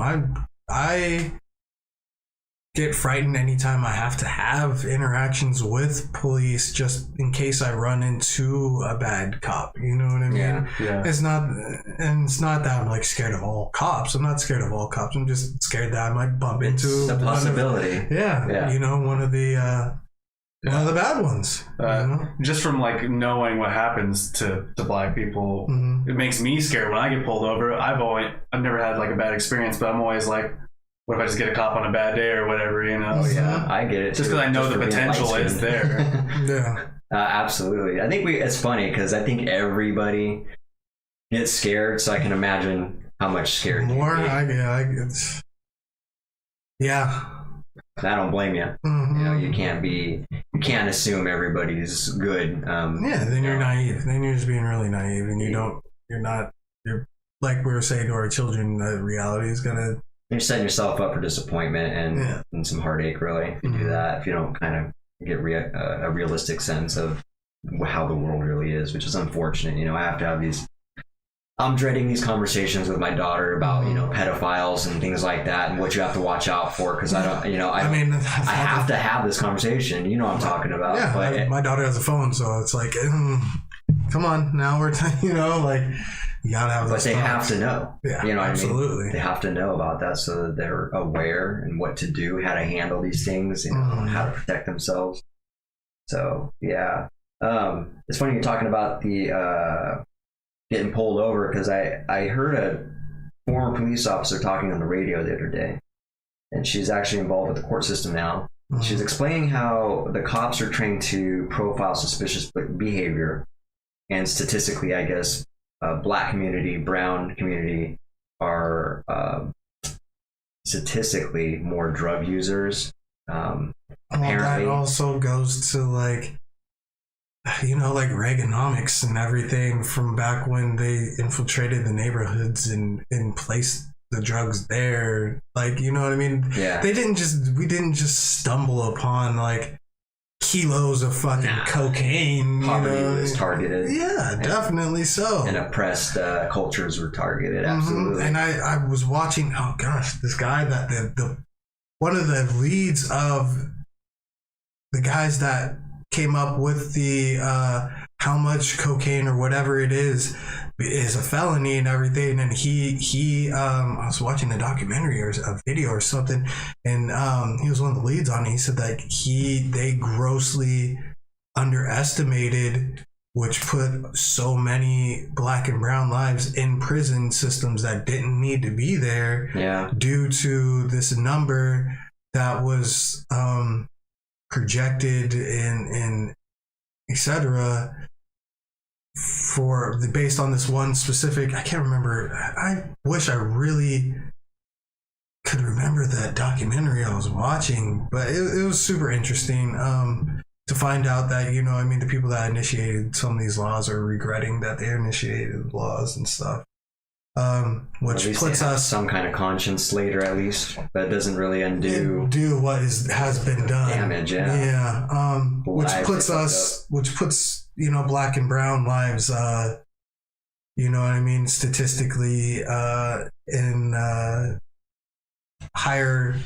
I get frightened anytime I have to have interactions with police, just in case I run into a bad cop. You know what I mean? Yeah. It's not that I'm like scared of all cops. I'm not scared of all cops. I'm just scared that I might bump into a possibility. One of the bad ones. Just from like knowing what happens to black people, it makes me scared when I get pulled over. I've never had like a bad experience, but I'm always like, what if I just get a cop on a bad day or whatever, you know? Oh, yeah, I get it. Just because I know the potential is there. Yeah. Absolutely. I think it's funny because I think everybody gets scared, so I can imagine how much scared more. I don't blame you. Mm-hmm. You know, you can't assume everybody's good. Then you're naive. Then you're just being really naive, and you're like we were saying to our children, reality is gonna. You're setting yourself up for disappointment and some heartache, really, if you do that, if you don't kind of get a realistic sense of how the world really is, which is unfortunate. You know, I have to have I'm dreading these conversations with my daughter about, pedophiles and things like that and what you have to watch out for, because I don't, I have to have this conversation. You know what I'm talking about. Yeah, but my daughter has a phone, so it's like, come on, now we're, you gotta have those. But they have to know. Yeah, you know what absolutely. I mean? They have to know about that so that they're aware and what to do, how to handle these things, how to protect themselves. So, yeah. It's funny you're talking about the getting pulled over, because I heard a former police officer talking on the radio the other day, and she's actually involved with the court system now. She's explaining how the cops are trained to profile suspicious behavior, and statistically, I guess, black community, brown community are statistically more drug users. Apparently, that also goes to like Reaganomics and everything from back when they infiltrated the neighborhoods and placed the drugs there. Like, you know what I mean? Yeah. We didn't just stumble upon like kilos of fucking cocaine. Poverty was targeted. Yeah, definitely so. And oppressed cultures were targeted. Absolutely. And I was watching. Oh gosh, this guy that the one of the leads of the guys that came up with the how much cocaine or whatever it is a felony and everything. And he I was watching a documentary or a video or something, and he was one of the leads on it. He said that they grossly underestimated, which put so many black and brown lives in prison systems that didn't need to be there. Yeah. Due to this number that was projected and etc. Based on this one specific, I can't remember. I wish I really could remember that documentary I was watching, but it was super interesting to find out that, you know, I mean, the people that initiated some of these laws are regretting that they initiated laws and stuff. Which puts us some kind of conscience later, at least, but it doesn't really undo what has been done. Damage, yeah. Which puts you know, black and brown lives, you know what I mean, statistically in higher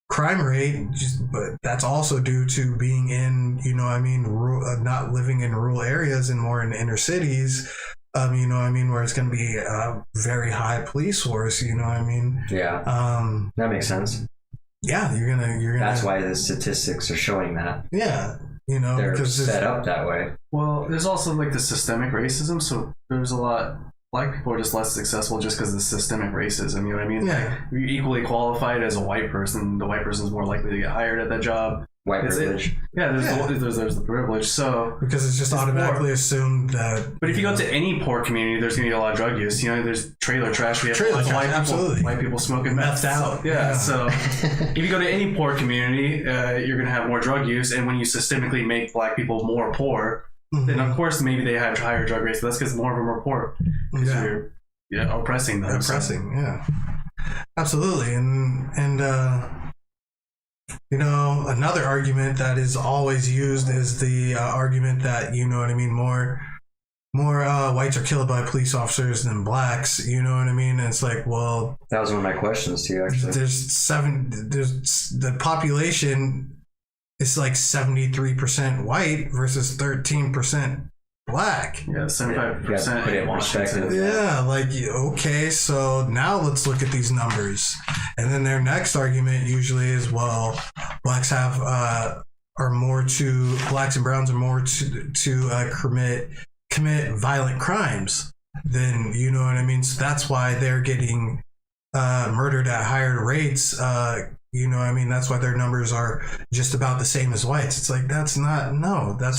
crime rate, but that's also due to being in, you know what I mean, not living in rural areas and more in inner cities. You know what I mean, where it's going to be a very high police force, you know what I mean? Yeah. That makes sense. Yeah, you're gonna. That's why the statistics are showing that. Yeah, you know, they're set up that way. Well, there's also like the systemic racism, so there's a lot. Black people are just less successful just because of the systemic racism, you know what I mean? Yeah. Like, you're equally qualified as a white person. The white person's more likely to get hired at that job. White privilege. There's the privilege. So because it's just automatically assumed that. But if you go to any poor community, there's gonna be a lot of drug use. You know, there's trailer trash. We have Absolutely. White people smoking meth out. So if you go to any poor community, you're gonna have more drug use. And when you systemically make black people more poor, then of course maybe they have higher drug rates. But that's because more of them are poor. You're oppressing them. Yeah. Absolutely. And you know, another argument that is always used is the argument that, you know what I mean, more whites are killed by police officers than blacks, you know what I mean? And it's like, well, that was one of my questions to you, actually. There's the population is like 73% white versus 13% black. Yeah, 75%. Put it in perspective. Yeah, like, okay, so now let's look at these numbers. And then their next argument usually is, well, blacks and browns are more to commit violent crimes than, you know what I mean? So that's why they're getting murdered at higher rates. You know what I mean? That's why their numbers are just about the same as whites. It's like, that's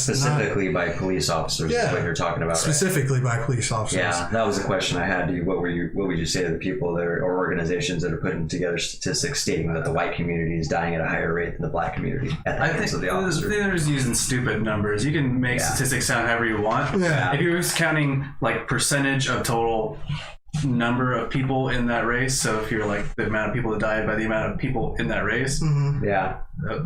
specifically by police officers. Yeah, is what you're talking about. Specifically by police officers. Yeah, that was a question I had to you. What would you say to the people or organizations that are putting together statistics stating that the white community is dying at a higher rate than the black community at the hands of the officers? They're just using stupid numbers. You can make statistics sound however you want. Yeah. If you're just counting like percentage of total number of people in that race, so if you're like the amount of people that died by the amount of people in that race,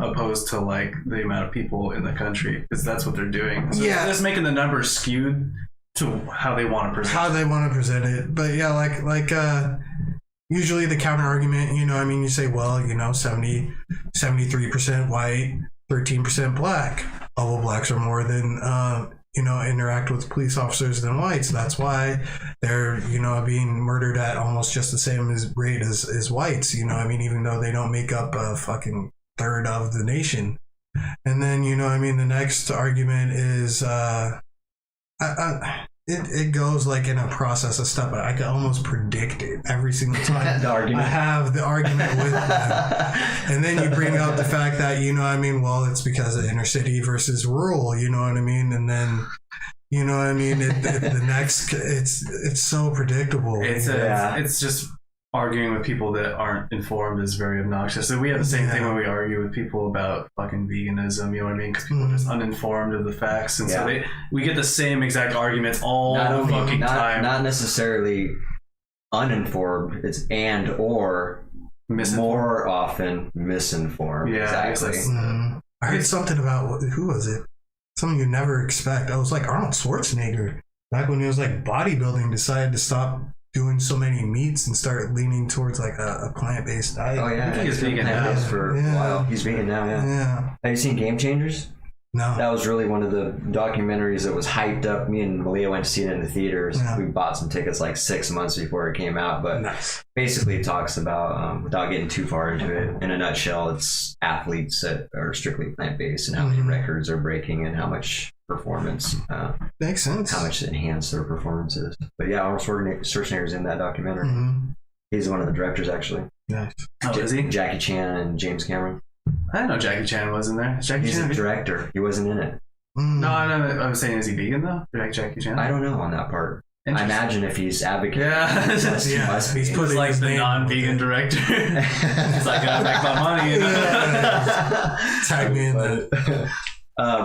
opposed to like the amount of people in the country, because that's what they're doing. So they're just making the numbers skewed to how they want to present it. But yeah, like usually the counter argument, you know, I mean, you say, well, you know, 73% white, 13% black. All blacks are more than you know, interact with police officers than whites. That's why they're, you know, being murdered at almost just the same rate as whites, you know, I mean, even though they don't make up a fucking third of the nation. And then, you know, I mean, the next argument is, it goes like in a process of stuff, but I can almost predict it every single time. The argument. I have the argument with them. And then you bring up the fact that, you know what I mean, well, it's because of inner city versus rural, you know what I mean? And then, you know what I mean, the next, it's so predictable. It's just arguing with people that aren't informed is very obnoxious. So we have the same thing when we argue with people about fucking veganism, you know what I mean? Because people are just uninformed of the facts. And so we get the same exact arguments all the fucking time. Not necessarily uninformed, it's or more often misinformed. Yeah, exactly. I heard something about who was it? Something you never expect. I was like Arnold Schwarzenegger back when he was like bodybuilding, decided to stop doing so many meats and start leaning towards like a plant-based diet. Oh yeah, I think he's vegan now. plant-based for a while. He's vegan now. Yeah. Have you seen Game Changers? No. That was really one of the documentaries that was hyped up. Me and Malia went to see it in the theaters. Yeah. We bought some tickets like 6 months before it came out. But Nice. basically it talks about, without getting too far into it, in a nutshell, it's athletes that are strictly plant-based and how many records are breaking and how much performance, Makes sense. how much to enhance their performances. But yeah, Arnold Schwarzenegger's in that documentary. Mhm. He's one of the directors, actually. Nice. Oh, is he? Jackie Chan and James Cameron. I didn't know Jackie Chan was in there. Is Jackie He's Chan? a director. He wasn't in it. No, I was saying, is he vegan though? Jackie Chan? I don't know on that part. I Interesting. imagine if he's advocating. Yeah. He must be. He's He's putting like his the name non-vegan director. He's like, I make my money. You know? Tag me in that.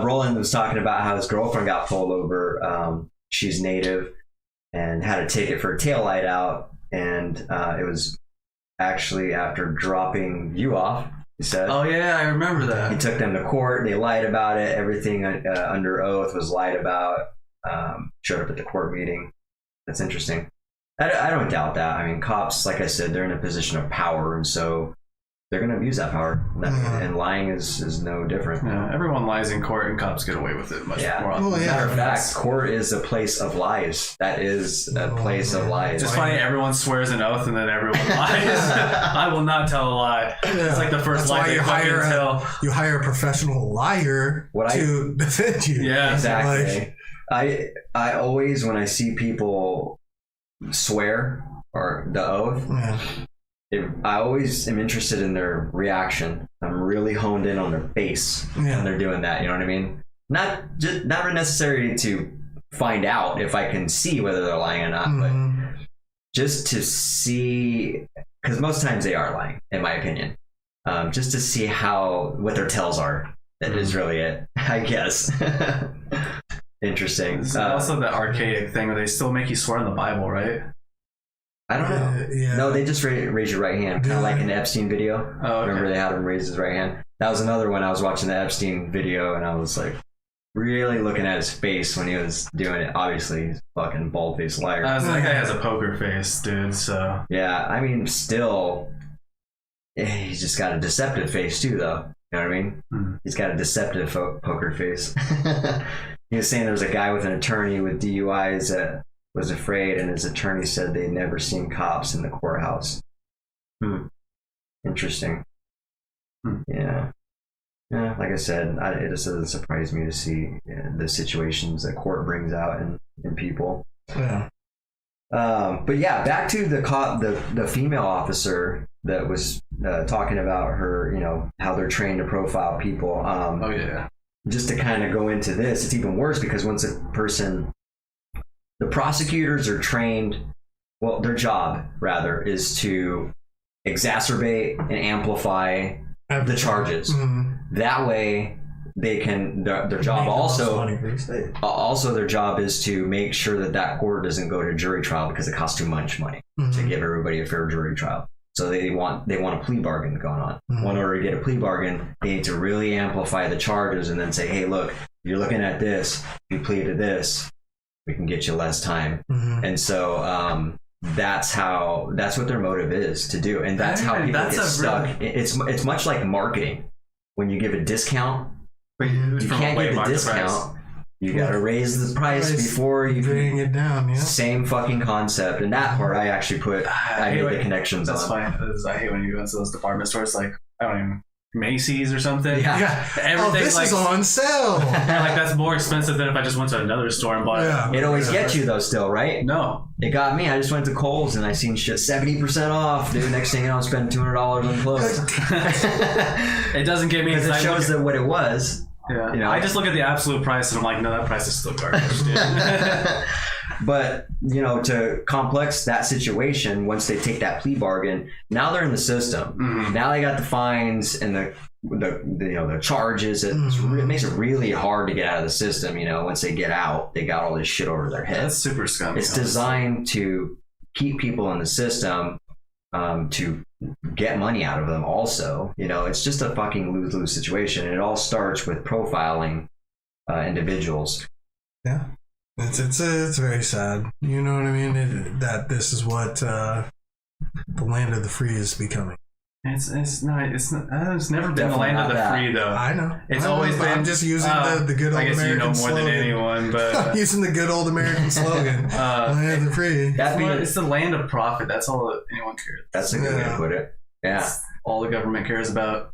Roland was talking about how his girlfriend got pulled over. She's native and had a ticket for a taillight out, and it was actually after dropping you off. He said. Oh yeah, I remember He that. took them to court. They lied about it. Everything under oath was lied about. Showed up at the court meeting. That's interesting. I don't doubt that. I mean, cops, like I said, they're in a position of power, and so they're going to abuse that power. And lying is no different. Yeah, everyone lies in court, and cops get away with it much more often. Well, yeah. Matter of fact, court is a place of lies. That is a place of lies. It's funny, everyone swears an oath and then everyone lies. I will not tell a lie. It's like the first That's lie why they you fucking hire tell. you hire a professional liar to defend you. Yeah, Exactly. I always, when I see people swear or the oath, I always am interested in their reaction. I'm really honed in on their face when they're doing that. You know what I mean? Not necessarily to find out if I can see whether they're lying or not, but just to see, because most times they are lying, in my opinion. Just to see what their tells are. That is really it, I guess. Interesting. It's also the archaic thing where they still make you swear on the Bible, right? I don't know. Yeah. No, they just raise your right hand, kind of like in the Epstein video. Oh, okay. Remember they had him raise his right hand? That was another one. I was watching the Epstein video and I was like really looking at his face when he was doing it. Obviously, he's a fucking bald-faced liar. That guy has a poker face, dude, so... Yeah, I mean, still, he's just got a deceptive face too, though. You know what I mean? He's got a deceptive poker face. He was saying there was a guy with an attorney with DUIs that was afraid, and his attorney said they'd never seen cops in the courthouse. Interesting. Yeah. Yeah, like I said, it just doesn't surprise me to see the situations that court brings out in people. Yeah. But yeah, back to the female officer that was talking about her, you know, how they're trained to profile people. Oh yeah. Just to kind of go into this, it's even worse because once the prosecutors are trained, well, their job rather is to exacerbate and amplify the charges. That way they can, their job also their job is to make sure that court doesn't go to jury trial because it costs too much money to give everybody a fair jury trial. So they want a plea bargain going on. In order to get a plea bargain, they need to really amplify the charges and then say, hey, look, you're looking at this, you plead to this, we can get you less time. And so that's what their motive is to do. And that's how people get stuck. It's much like marketing. When you give a discount, you can't give the discount. You gotta raise the price before you bring it down. Yeah. Same fucking concept, and that part I actually I made the connections that's on. Fine. I hate when you go into those department stores, like I don't even Macy's or something. Yeah. Everything's this is on sale. Like that's more expensive than if I just went to another store and bought it. It always gets you though, still, right? No, it got me. I just went to Kohl's and I seen shit 70% off. Dude, next thing you know, I'm spending $200 on clothes. It doesn't get me because it shows that what it was. Yeah, you know, I just look at the absolute price and I'm like, no, that price is still garbage, dude. But you know, to complex that situation, once they take that plea bargain, now they're in the system. Now they got the fines and the charges. It makes it really hard to get out of the system. You know, once they get out, they got all this shit over their heads. That's super scummy. It's designed to keep people in the system, to get money out of them also. It's just a fucking lose-lose situation, and it all starts with profiling individuals. Yeah, it's very sad. You know what I mean? That this is what the land of the free is becoming. It's not. It's never been the Definitely land of not the that. free, though. I know. It's I know, always but been. I'm just using the good old I guess American more slogan. than anyone, but I'm using the good old American slogan. Land of the free. it's the land of profit. That's all that anyone cares. That's a good way to put it. Yeah. It's all the government cares about.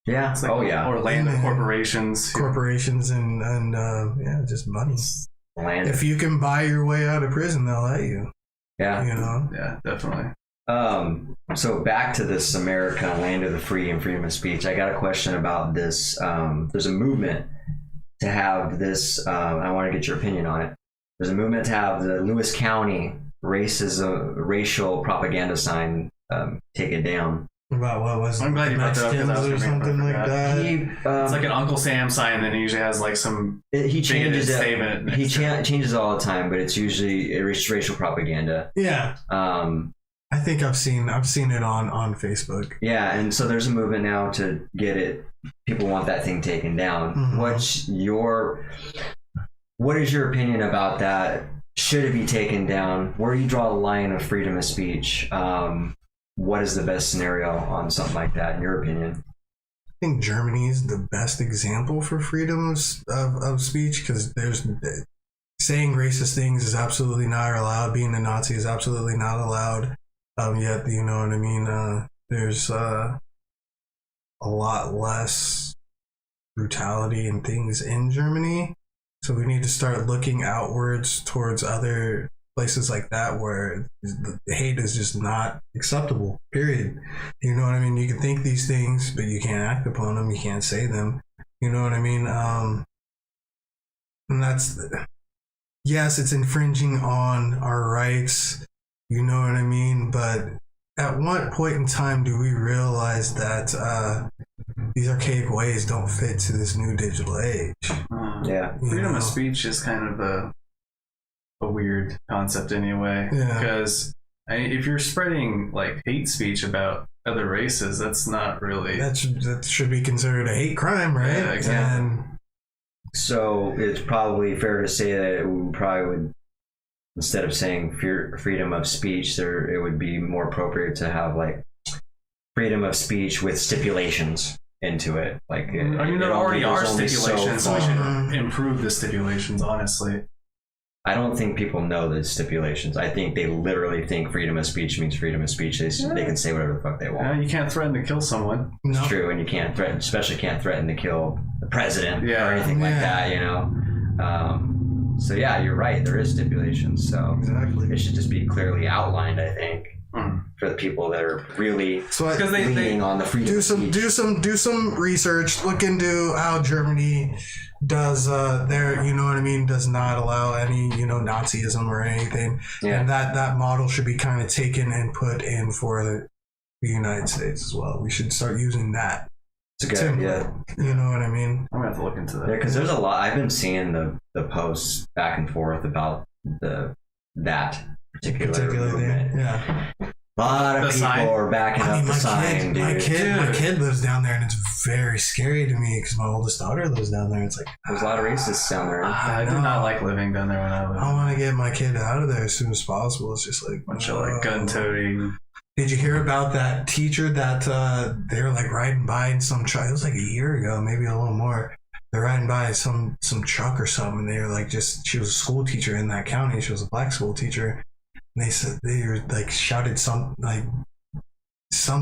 Yeah. It's like, yeah. Or land of corporations. Corporations and just money. Land. If you can buy your way out of prison, they'll let you. Yeah. Yeah, definitely. So back to this America, land of the free and freedom of speech. I got a question about this. There's a movement to have this. I want to get your opinion on it. There's a movement to have the Lewis County racial propaganda sign taken down. About what was it? I'm glad you brought that up, 'cause I was Mexicans or gonna something bring like it that. It's like an Uncle Sam sign, and he usually has like some. He changes it. Statement. He changes all the time, but it's usually racial propaganda. Yeah. I think I've seen it on Facebook. Yeah, and so there's a movement now to get it. People want that thing taken down. Mm-hmm. What is your opinion about that? Should it be taken down? Where do you draw the line of freedom of speech? What is the best scenario on something like that, in your opinion? I think Germany is the best example for freedom of speech, because there's saying racist things is absolutely not allowed. Being a Nazi is absolutely not allowed. Yet, you know what I mean? There's a lot less brutality and things in Germany. So we need to start looking outwards towards other places like that where the hate is just not acceptable, period. You know what I mean? You can think these things, but you can't act upon them. You can't say them. You know what I mean? And yes, it's infringing on our rights. You know what I mean? But at what point in time do we realize that these archaic ways don't fit to this new digital age? Yeah. Freedom of speech is kind of a weird concept anyway. Yeah. Because if you're spreading like hate speech about other races, that's not really. That should be considered a hate crime, right? Yeah, exactly. So it's probably fair to say that we probably would, instead of saying freedom of speech, it would be more appropriate to have like freedom of speech with stipulations into it. Like, there already are stipulations, so we should improve the stipulations, honestly. I don't think people know the stipulations. I think they literally think freedom of speech means freedom of speech. They can say whatever the fuck they want. You can't threaten to kill someone. It's true, and you can't threaten, especially can't threaten to kill the president or anything like that, So yeah, you're right. There is stipulations. So Exactly. it should just be clearly outlined, I think, for the people that are really leaning on the freedom of speech. Do some research. Look into how Germany does does not allow any Nazism or anything, and that model should be kind of taken and put in for the United States as well. We should start using that. It's a good idea. You know what I mean? I'm gonna have to look into that. Yeah, because there's a lot. I've been seeing the posts back and forth about that particular movement. thing. Yeah. A lot of people are backing up the sign, dude. My kid lives down there, and it's very scary to me because my oldest daughter lives down there. It's like there's a lot of racists down there. I did not like living down there when I lived. I want to get my kid out of there as soon as possible. It's just like bunch of like gun toting. Did you hear about that teacher that they were like riding by in some truck? It was like a year ago, maybe a little more. They're riding by some truck or something. And they were like, she was a school teacher in that county. She was a black school teacher. And they said they were like shouted some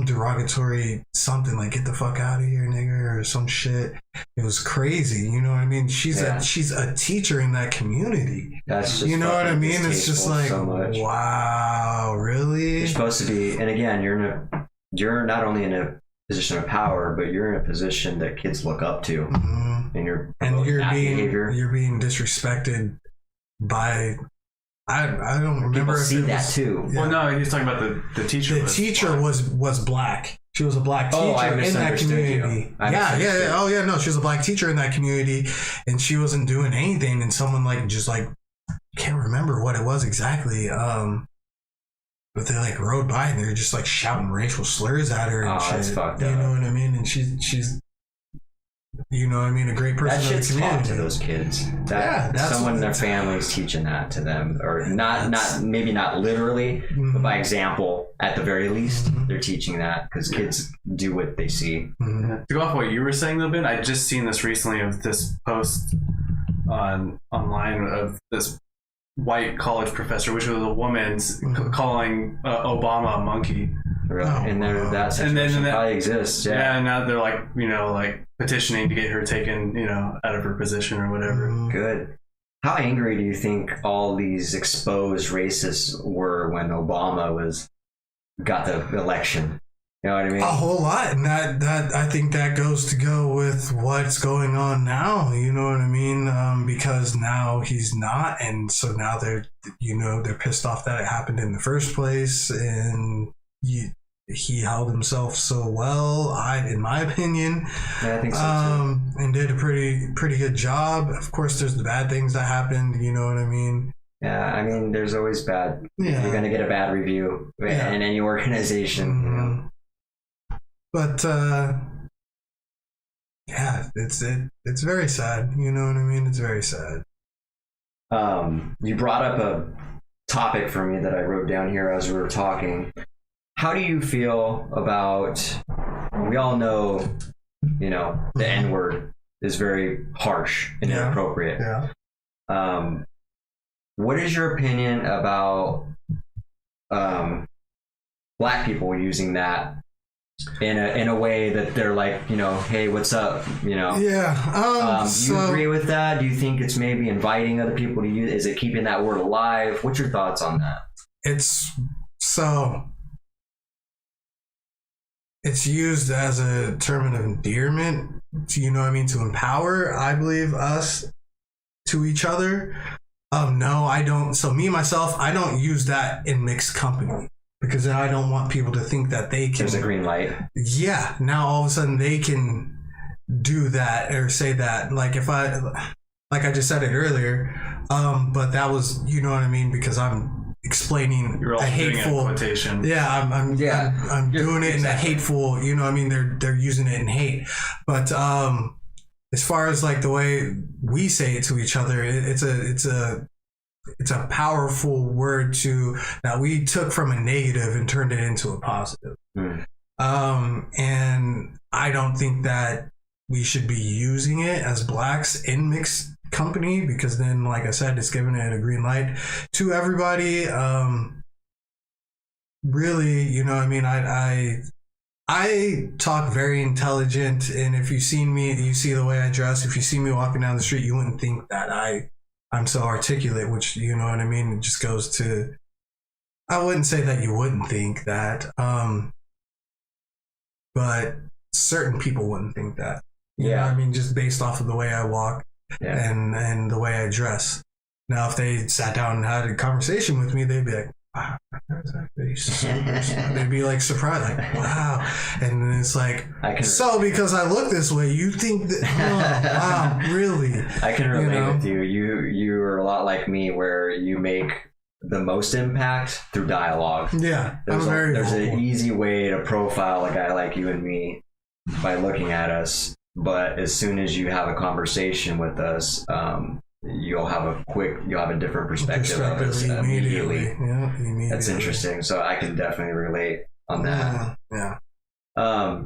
derogatory something like "get the fuck out of here, nigger" or some shit. It was crazy. You know what I mean? She's a teacher in that community. That's just, you know what I mean? It's just like, so much. Wow, really? You're supposed to be, and again, you're not only in a position of power, but you're in a position that kids look up to, and you're being disrespected by. I don't remember. People if see it that was, too. Yeah. Well, no, he was talking about the teacher. The teacher was black. She was a black teacher in that community. Yeah. Oh yeah, no, she was a black teacher in that community, and she wasn't doing anything. And someone can't remember what it was exactly. but they like rode by and they're just like shouting racial slurs at her and Oh, shit. that's fucked You up. know what I mean? And she's you know what I mean, a great person That in the shit's community. taught to those kids. Yeah, that's someone in their what- family's teaching that to them, or not maybe not literally, but by example, at the very least, they're teaching that because kids do what they see. To go off what you were saying though, Ben, I just seen this recently of this post online of this white college professor, which was a woman calling Obama a monkey. Really. And there, that situation probably exists. Yeah, and now they're like, like petitioning to get her taken, out of her position or whatever. Good. How angry do you think all these exposed racists were when Obama got the election? You know what I mean? A whole lot, and that I think that goes to go with what's going on now. You know what I mean? Because now he's not, and so now they're pissed off that it happened in the first place, and he held himself so well, in my opinion. Yeah, I think so too. And did a pretty good job. Of course, there's the bad things that happened. You know what I mean? Yeah, I mean, there's always bad. Yeah. You're gonna get a bad review in any organization. You know? But it's very sad. You know what I mean? It's very sad. You brought up a topic for me that I wrote down here as we were talking. How do you feel about? We all know, the N-word is very harsh and inappropriate. Yeah. What is your opinion about black people using that in a way that they're like, hey, what's up? Yeah. Do you agree with that? Do you think it's maybe inviting other people to use? Is it keeping that word alive? What's your thoughts on that? It's used as a term of endearment, to empower, I believe, us to each other. No, I don't. So me, myself, I don't use that in mixed company because then I don't want people to think that they can. There's a green light. Yeah. Now all of a sudden they can do that or say that. Like I just said it earlier. But that was, you know what I mean? Because I'm explaining You're all a doing hateful quotation. Yeah, I'm doing it in a hateful, you know what I mean? They're using it in hate. But as far as like the way we say it to each other, it's a powerful word that we took from a negative and turned it into a positive. And I don't think that we should be using it as blacks in mixed company, because then, like I said, it's giving it a green light to everybody. Really, you know what I mean? I talk very intelligent, and if you've seen me, you see the way I dress. If you see me walking down the street, you wouldn't think that I'm so articulate, which, you know what I mean? It just goes to, I wouldn't say that you wouldn't think that, but certain people wouldn't think that. You know what I mean? Just based off of the way I walk and the way I dress. Now, if they sat down and had a conversation with me, they'd be like, wow, they'd be like surprised, like, wow. And then it's like, so because I look this way, you think that, oh, wow, really? I can relate with you. You are a lot like me, where you make the most impact through dialogue. Yeah, there's an easy way to profile a guy like you and me by looking at us, but as soon as you have a conversation with us, you'll have a different perspective of us immediately. Yeah, immediately. That's interesting. So I can definitely relate on that. Yeah.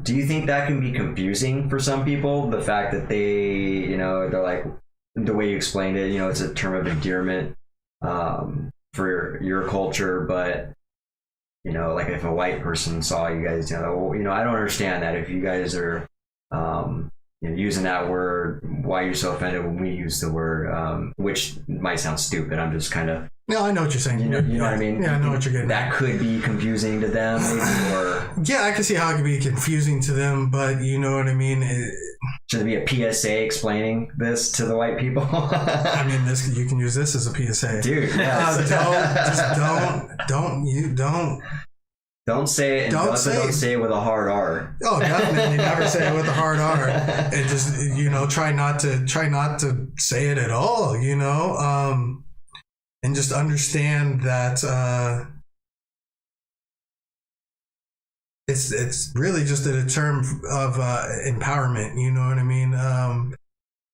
Do you think that can be confusing for some people? The fact that they, they're like, the way you explained it, it's a term of endearment for your culture, but like if a white person saw you guys, I don't understand that. If you guys are using that word, why you're so offended when we use the word, which might sound stupid. I'm just kind of. No, I know what you're saying. You know what I mean? Yeah, I know what you're getting that at. Could be confusing to them, maybe, or. Yeah, I can see how it could be confusing to them, but you know what I mean? Should there be a PSA explaining this to the white people? I mean, you can use this as a PSA. Dude, yeah. Don't say it. Don't say it with a hard R. Oh, definitely never say it with a hard R. And just try not to say it at all. And just understand that it's really just a term of empowerment. You know what I mean?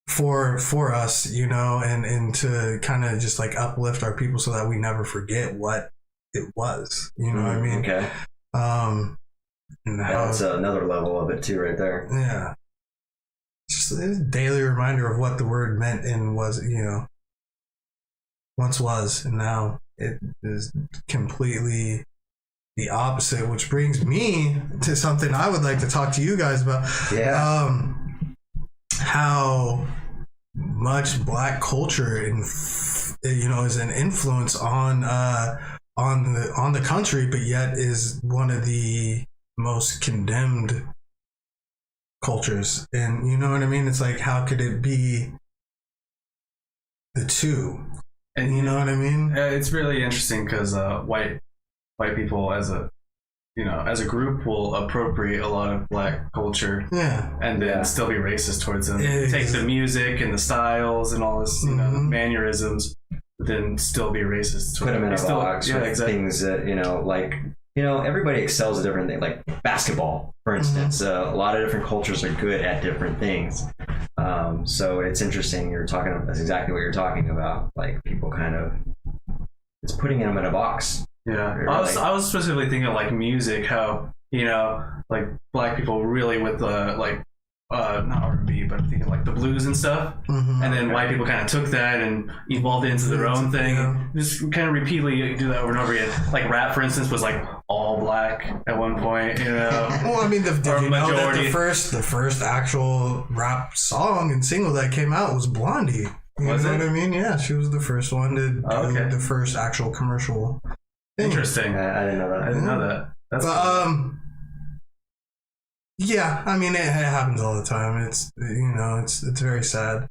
For us, you know, and to kind of just like uplift our people so that we never forget what it was. You know what I mean? Okay. And how, That's another level of it too, right there. yeah. Just a daily reminder of what the word meant and was, you know, once was, and now it is completely the opposite, which brings me to something I would like to talk to you guys about. Yeah. How much Black culture you know is an influence on the country, but yet is one of the most condemned cultures. And you know what I mean? It's like, how could it be the two? And you know what I mean? It's really interesting because white people as a group will appropriate a lot of Black culture, and then still be racist towards them. Take the music and the styles and all this, you know, mannerisms, but then still be racist. Put them in a box with exactly. things that, you know, like, you know, everybody excels at different things, like basketball, for instance. A lot of different cultures are good at different things. So it's interesting. That's exactly what you're talking about. Like, people kind of, it's putting them in a box. Yeah, Really. I was specifically thinking of like music, how, you know, like Black people really with like not R&B, but I'm thinking like the blues and stuff, and then white people kind of took that and evolved it into their own thing. Yeah. Just kind of repeatedly do that over and over again. Like rap, for instance, was like all Black at one point, you know. Well, I mean, did you know that majority. the first actual rap song and single that came out was Blondie? You Was know it? what I mean? Yeah, she was the first one to do okay. the first actual commercial thing. Interesting. I didn't know that. I didn't know that. That's But yeah, I mean, it happens all the time. It's, you know, it's very sad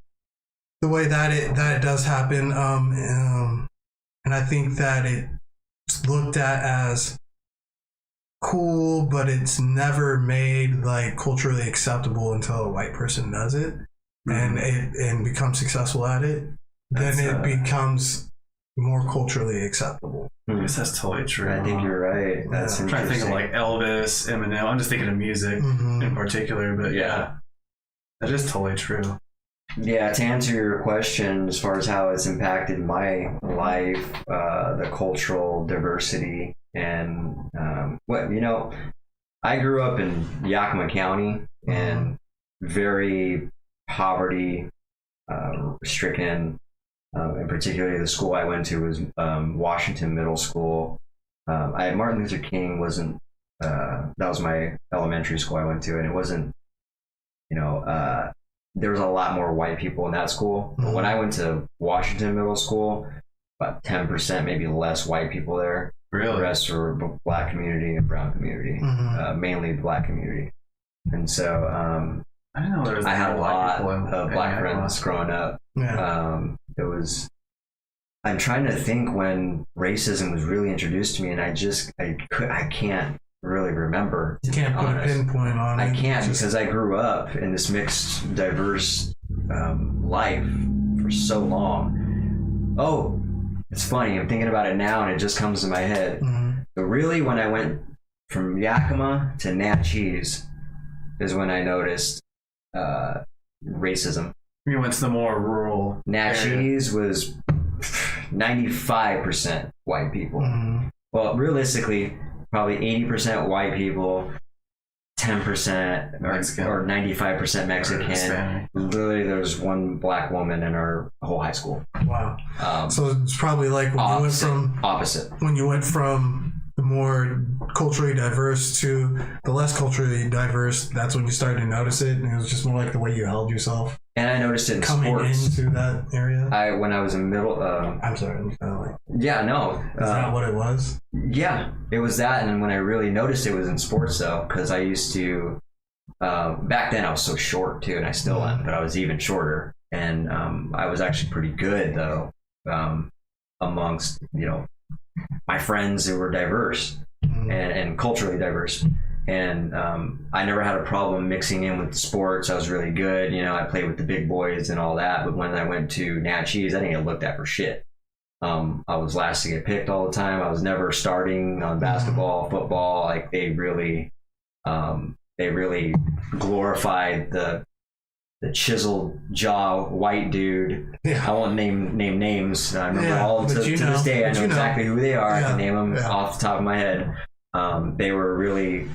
the way that it does happen. And I think that it's looked at as cool, but it's never made like culturally acceptable until a white person does it, and becomes successful at it. Then it becomes more culturally acceptable. I guess that's totally true. I think you're right. That's I'm trying to think of interesting. like Elvis, Eminem. I'm just thinking of music in particular, but yeah, that is totally true. Yeah, to answer your question, as far as how it's impacted my life, the cultural diversity, and what, you know, I grew up in Yakima County, and very poverty stricken. And particularly the school I went to was Washington Middle School. Martin Luther King wasn't, that was my elementary school I went to, and it wasn't, you know, there was a lot more white people in that school. But when I went to Washington Middle School, about 10%, maybe less white people there. Really? The rest were Black community and brown community, mainly the Black community. And so I didn't know there was. I had a lot people of Black friends growing up. Yeah. It was, I'm trying to think when racism was really introduced to me, and I can't really remember. You can't put a pinpoint on it. I can't, because I grew up in this mixed, diverse life for so long. Oh, it's funny. I'm thinking about it now, and it just comes to my head. But really, when I went from Yakima to Natchez, is when I noticed racism. You went to the more rural. Natchez was 95% white people. Well, realistically, probably 80% white people, 10% Mexican. or 95% Mexican. Hispanic. Literally, there was one Black woman in our whole high school. Wow. So it's probably like when you went from the more culturally diverse to the less culturally diverse. That's when you started to notice it, and it was just more like the way you held yourself. And I noticed it in coming sports. into that area. When I was in middle. I'm sorry. I'm kind of like. Yeah, no. Is that what it was? Yeah, it was that, and then when I really noticed it was in sports, though, because I used to. Back then, I was so short too, and I still am, but I was even shorter, and I was actually pretty good though, amongst my friends who were diverse and culturally diverse. And I never had a problem mixing in with sports. I was really good. I played with the big boys and all that. But when I went to Natchez, I didn't get looked at for shit. I was last to get picked all the time. I was never starting on basketball, football. Like, they really They really glorified the chiseled jaw white dude. I won't name names. I remember all to this day. I know exactly who they are. I can name them off the top of my head. They were really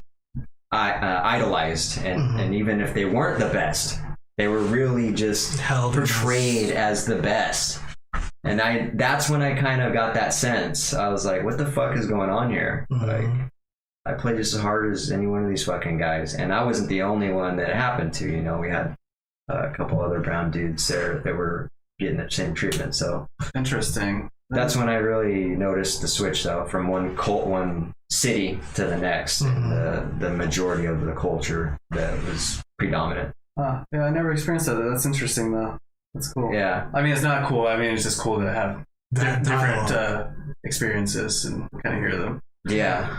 idolized, and even if they weren't the best, they were really just portrayed as the best. And that's when I kind of got that sense. I was like, what the fuck is going on here? Like, I played just as hard as any one of these fucking guys, and I wasn't the only one that it happened to. You know, we had a couple other brown dudes there that were getting the same treatment. So interesting. That's when I really noticed the switch, though, from one city to the next, and the majority of the culture that was predominant. Yeah, I never experienced that. That's interesting, though. That's cool. Yeah. I mean, it's not cool. I mean, it's just cool to have different experiences and kind of hear them. Yeah.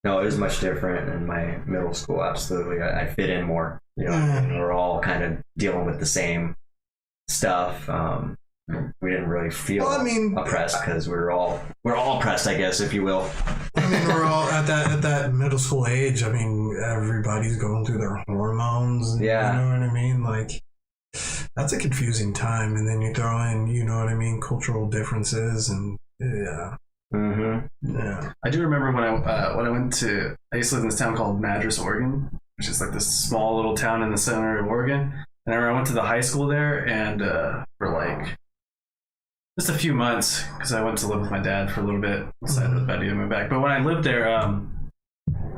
No, it was much different in my middle school. Absolutely. I fit in more. You know, and we're all kind of dealing with the same stuff. We didn't really feel oppressed because we're all oppressed, I guess, if you will. I mean, we're all at that middle school age. I mean, everybody's going through their hormones. And, you know what I mean? Like, that's a confusing time. And then you throw in, you know what I mean, cultural differences and yeah. Yeah. I do remember when I went to, I used to live in this town called Madras, Oregon, which is like this small little town in the center of Oregon. And I remember I went to the high school there, and for like just a few months, because I went to live with my dad for a little bit. Decided I was about to move back. But when I lived there,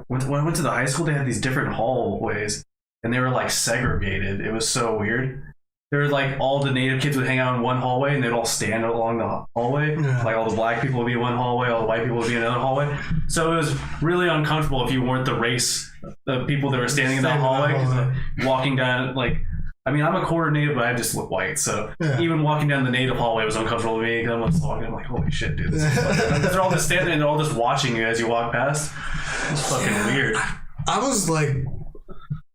when I went to the high school, they had these different hallways, and they were like segregated. It was so weird. There were like all the native kids would hang out in one hallway, and they'd all stand along the hallway. Yeah. Like all the black people would be in one hallway, all the white people would be in another hallway. So it was really uncomfortable if you weren't the race, the people that were standing in that hallway. Like, walking down, like, I mean, I'm a quarter native, but I just look white. So even walking down the native hallway was uncomfortable to me. Because I'm just walking, I'm like, holy shit, dude. They're all just standing and they're all just watching you as you walk past. It's fucking weird. I was like,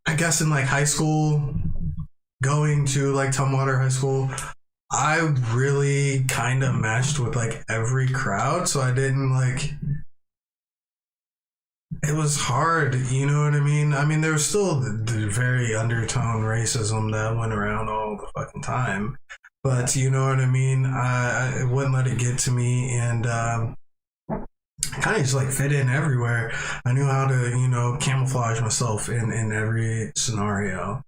I guess in like high school, going to like Tumwater High School, I really kind of matched with like every crowd. So I didn't like, it was hard, you know what I mean? I mean, there was still the very undertone racism that went around all the fucking time, but you know what I mean? I wouldn't let it get to me, and kind of just like fit in everywhere. I knew how to, you know, camouflage myself in every scenario.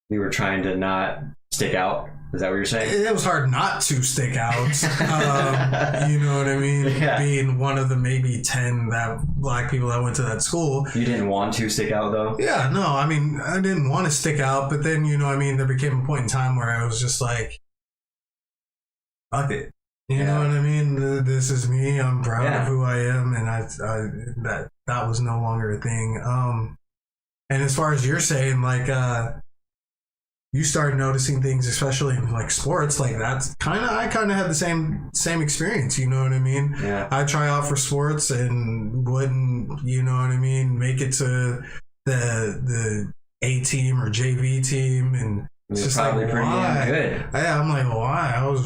You were trying to not stick out? Is that what you're saying? It was hard not to stick out. You know what I mean? Yeah. Being one of the maybe 10 black people that went to that school. You didn't want to stick out, though? Yeah, no. I mean, I didn't want to stick out, but then, you know what I mean, there became a point in time where I was just like, fuck it. You know what I mean? This is me. I'm proud of who I am, and that was no longer a thing. And as far as you're saying, like, you started noticing things, especially in like sports, like that's I kind of had the same experience, you know what I mean? Yeah. I try out for sports and wouldn't, you know what I mean, make it to the A team or JV team, and it's just probably like, pretty why? Good. Yeah, I'm like, why? I was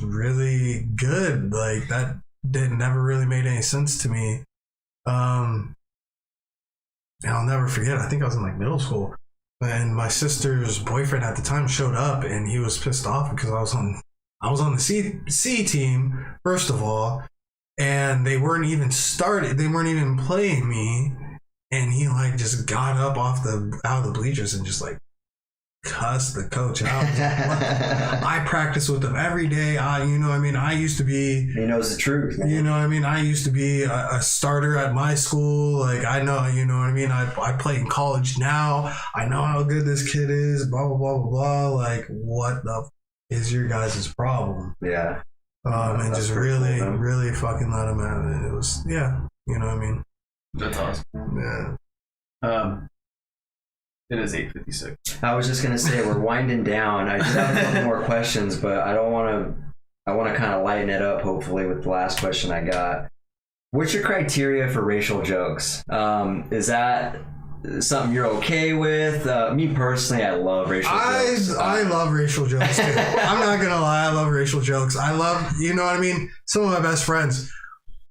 really good. Like that never really made any sense to me. And I'll never forget. I think I was in like middle school. And my sister's boyfriend at the time showed up, and he was pissed off because I was on the C team, first of all, and they weren't even playing me, and he like just got up out of the bleachers and just like cussed the coach out. I practice with him every day. You know what I mean? I used to be... He knows the truth, man. You know what I mean? I used to be a starter at my school. Like, I know, you know what I mean? I play in college now. I know how good this kid is, blah, blah, blah, blah, blah. Like, what the is your guys' problem? Yeah. And just really, really fucking let him have it. It was, you know what I mean? That's awesome. Yeah. It is 8:56. I was just gonna say we're winding down. I just have a couple more questions, but I want to kind of lighten it up. Hopefully, with the last question I got. What's your criteria for racial jokes? Is that something you're okay with? Me personally, I love racial jokes. I love racial jokes too. I'm not gonna lie, I love racial jokes. I love, you know what I mean? Some of my best friends,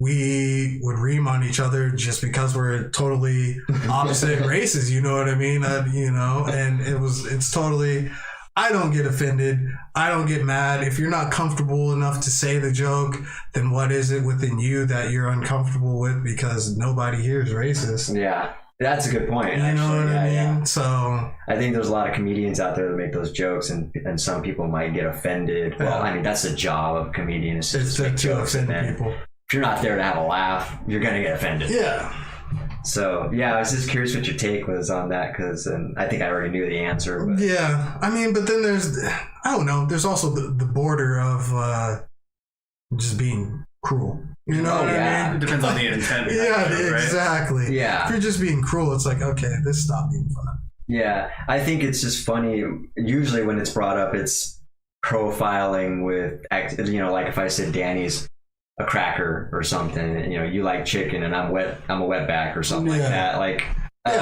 we would ream on each other just because we're totally opposite races. You know what I mean? And it's totally. I don't get offended. I don't get mad. If you're not comfortable enough to say the joke, then what is it within you that you're uncomfortable with? Because nobody here is racist. Yeah. That's a good point. You know what I mean? Yeah. So I think there's a lot of comedians out there that make those jokes, and some people might get offended. Yeah. Well, I mean, that's the job of a comedian, is it's to make jokes. offend And people. if you're not there to have a laugh, you're gonna get offended. Yeah. So yeah, I was just curious what your take was on that, because I think I already knew the answer. But. Yeah, I mean, but then there's, I don't know, there's also the border of just being cruel. You know what I mean? It depends on the intent. Yeah, right? exactly. Yeah. If you're just being cruel, it's like, okay, this stopped being fun. Yeah, I think it's just funny. Usually when it's brought up, it's profiling with, like if I said Danny's a cracker or something, you like chicken and I'm a wetback or something like that. Like, you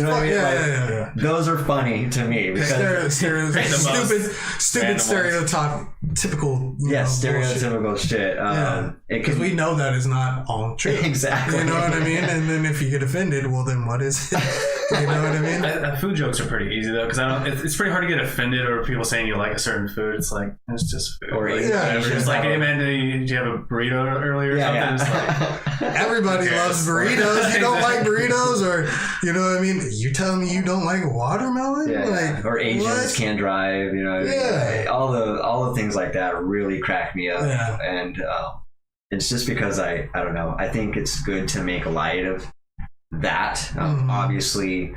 know what I mean? Yeah. Those are funny to me because stupid stereotype, typical. Stereotypical shit. Because we know that is not all true. Exactly. You know what I mean? And then if you get offended, well, then what is it? You know what I mean? Food jokes are pretty easy though, because it's pretty hard to get offended over people saying you like a certain food. It's like, it's just food. Or it's like, hey man, did you have a burrito earlier or something? Yeah. It's like, everybody loves burritos. You don't like burritos, or you know what I mean? You telling me you don't like watermelon? Like, or Asians can't drive. All the things like that really crack me up. Yeah. And it's just because I don't know. I think it's good to make light of that. Obviously,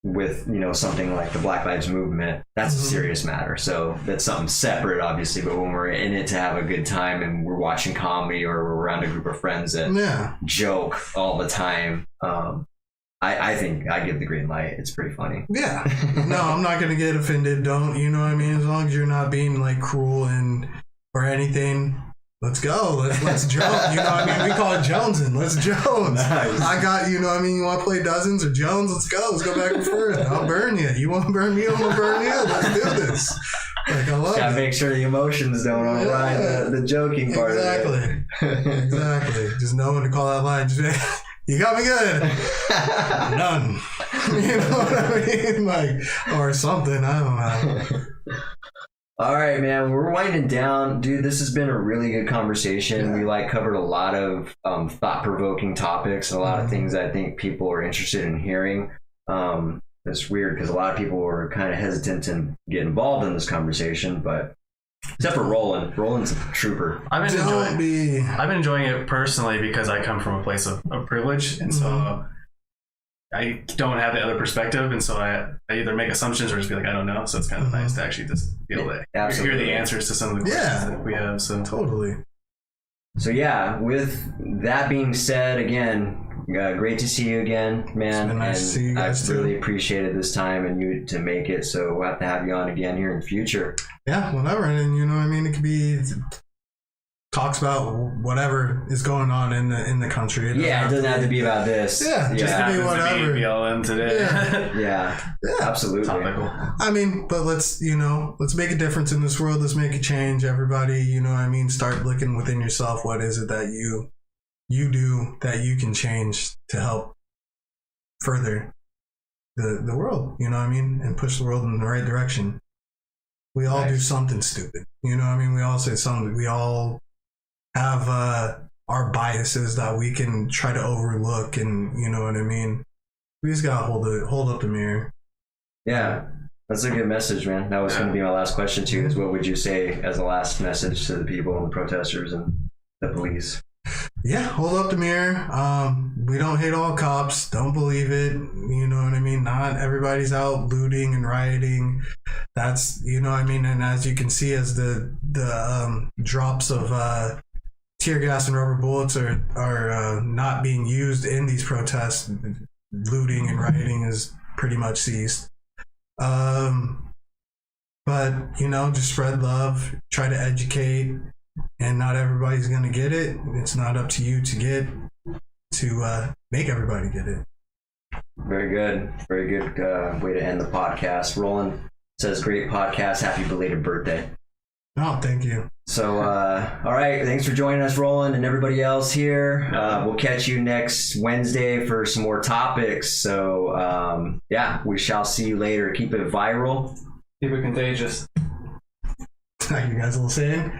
with something like the Black Lives Movement, that's a serious matter. So that's something separate, obviously. But when we're in it to have a good time and we're watching comedy or we're around a group of friends that joke all the time, I think I give the green light. It's pretty funny. Yeah. No, I'm not gonna get offended. Don't, you know what I mean? As long as you're not being like cruel or anything. Let's go. Let's joke. You know what I mean? We call it jonesing. Let's Jones. Nice. I got, you know what I mean? You want to play dozens or Jones? Let's go. Let's go back and forth. I'll burn you. You want to burn me? I'm going to burn you. Let's do this. Like, I love it. Gotta make sure the emotions don't override the joking part of it. Exactly. Just know when to call that line. Just, you got me good. None. You know what I mean? Like, or something. I don't know. All right, man. We're winding down, dude. This has been a really good conversation. We covered a lot of thought-provoking topics, and a lot of things I think people are interested in hearing. It's weird because a lot of people were kind of hesitant to get involved in this conversation, but except for Roland. Roland's a trooper. I've been enjoying it personally because I come from a place of privilege, and so I don't have the other perspective, and so I either make assumptions or just be like, I don't know. So it's kind of nice to actually just be able to hear the answers to some of the questions that we have. So totally. So yeah, with that being said, again, great to see you again, man. It's been nice to see you guys I've really appreciated this time and you to make it. So we'll have to have you on again here in the future. Yeah, whatever. And you know what I mean? It could be talks about whatever is going on in the country. It doesn't have to be about this. Yeah, just to be whatever. To be BLM today. Yeah, absolutely. Topical. I mean, but let's make a difference in this world. Let's make a change. Everybody, you know what I mean? Start looking within yourself. What is it that you do that you can change to help further the world, you know what I mean? And push the world in the right direction. We all do something stupid. You know what I mean? We all say something. We all have our biases that we can try to overlook, and you know what I mean? We just gotta hold up the mirror. Yeah, that's a good message, man. That was going to be my last question to you, is what would you say as a last message to the people and the protesters and the police? Yeah, hold up the mirror. We don't hate all cops. Don't believe it. You know what I mean? Not everybody's out looting and rioting. That's, you know what I mean? And as you can see, as the drops of tear gas and rubber bullets are not being used in these protests, looting and rioting is pretty much ceased. But, you know, just spread love, try to educate. And not everybody's going to get it. It's not up to you to make everybody get it. Very good. Very good way to end the podcast. Roland says, great podcast. Happy belated birthday. No, thank you. So, all right. Thanks for joining us, Roland, and everybody else here. We'll catch you next Wednesday for some more topics. So, yeah, we shall see you later. Keep it viral. Keep it contagious. You guys all saying?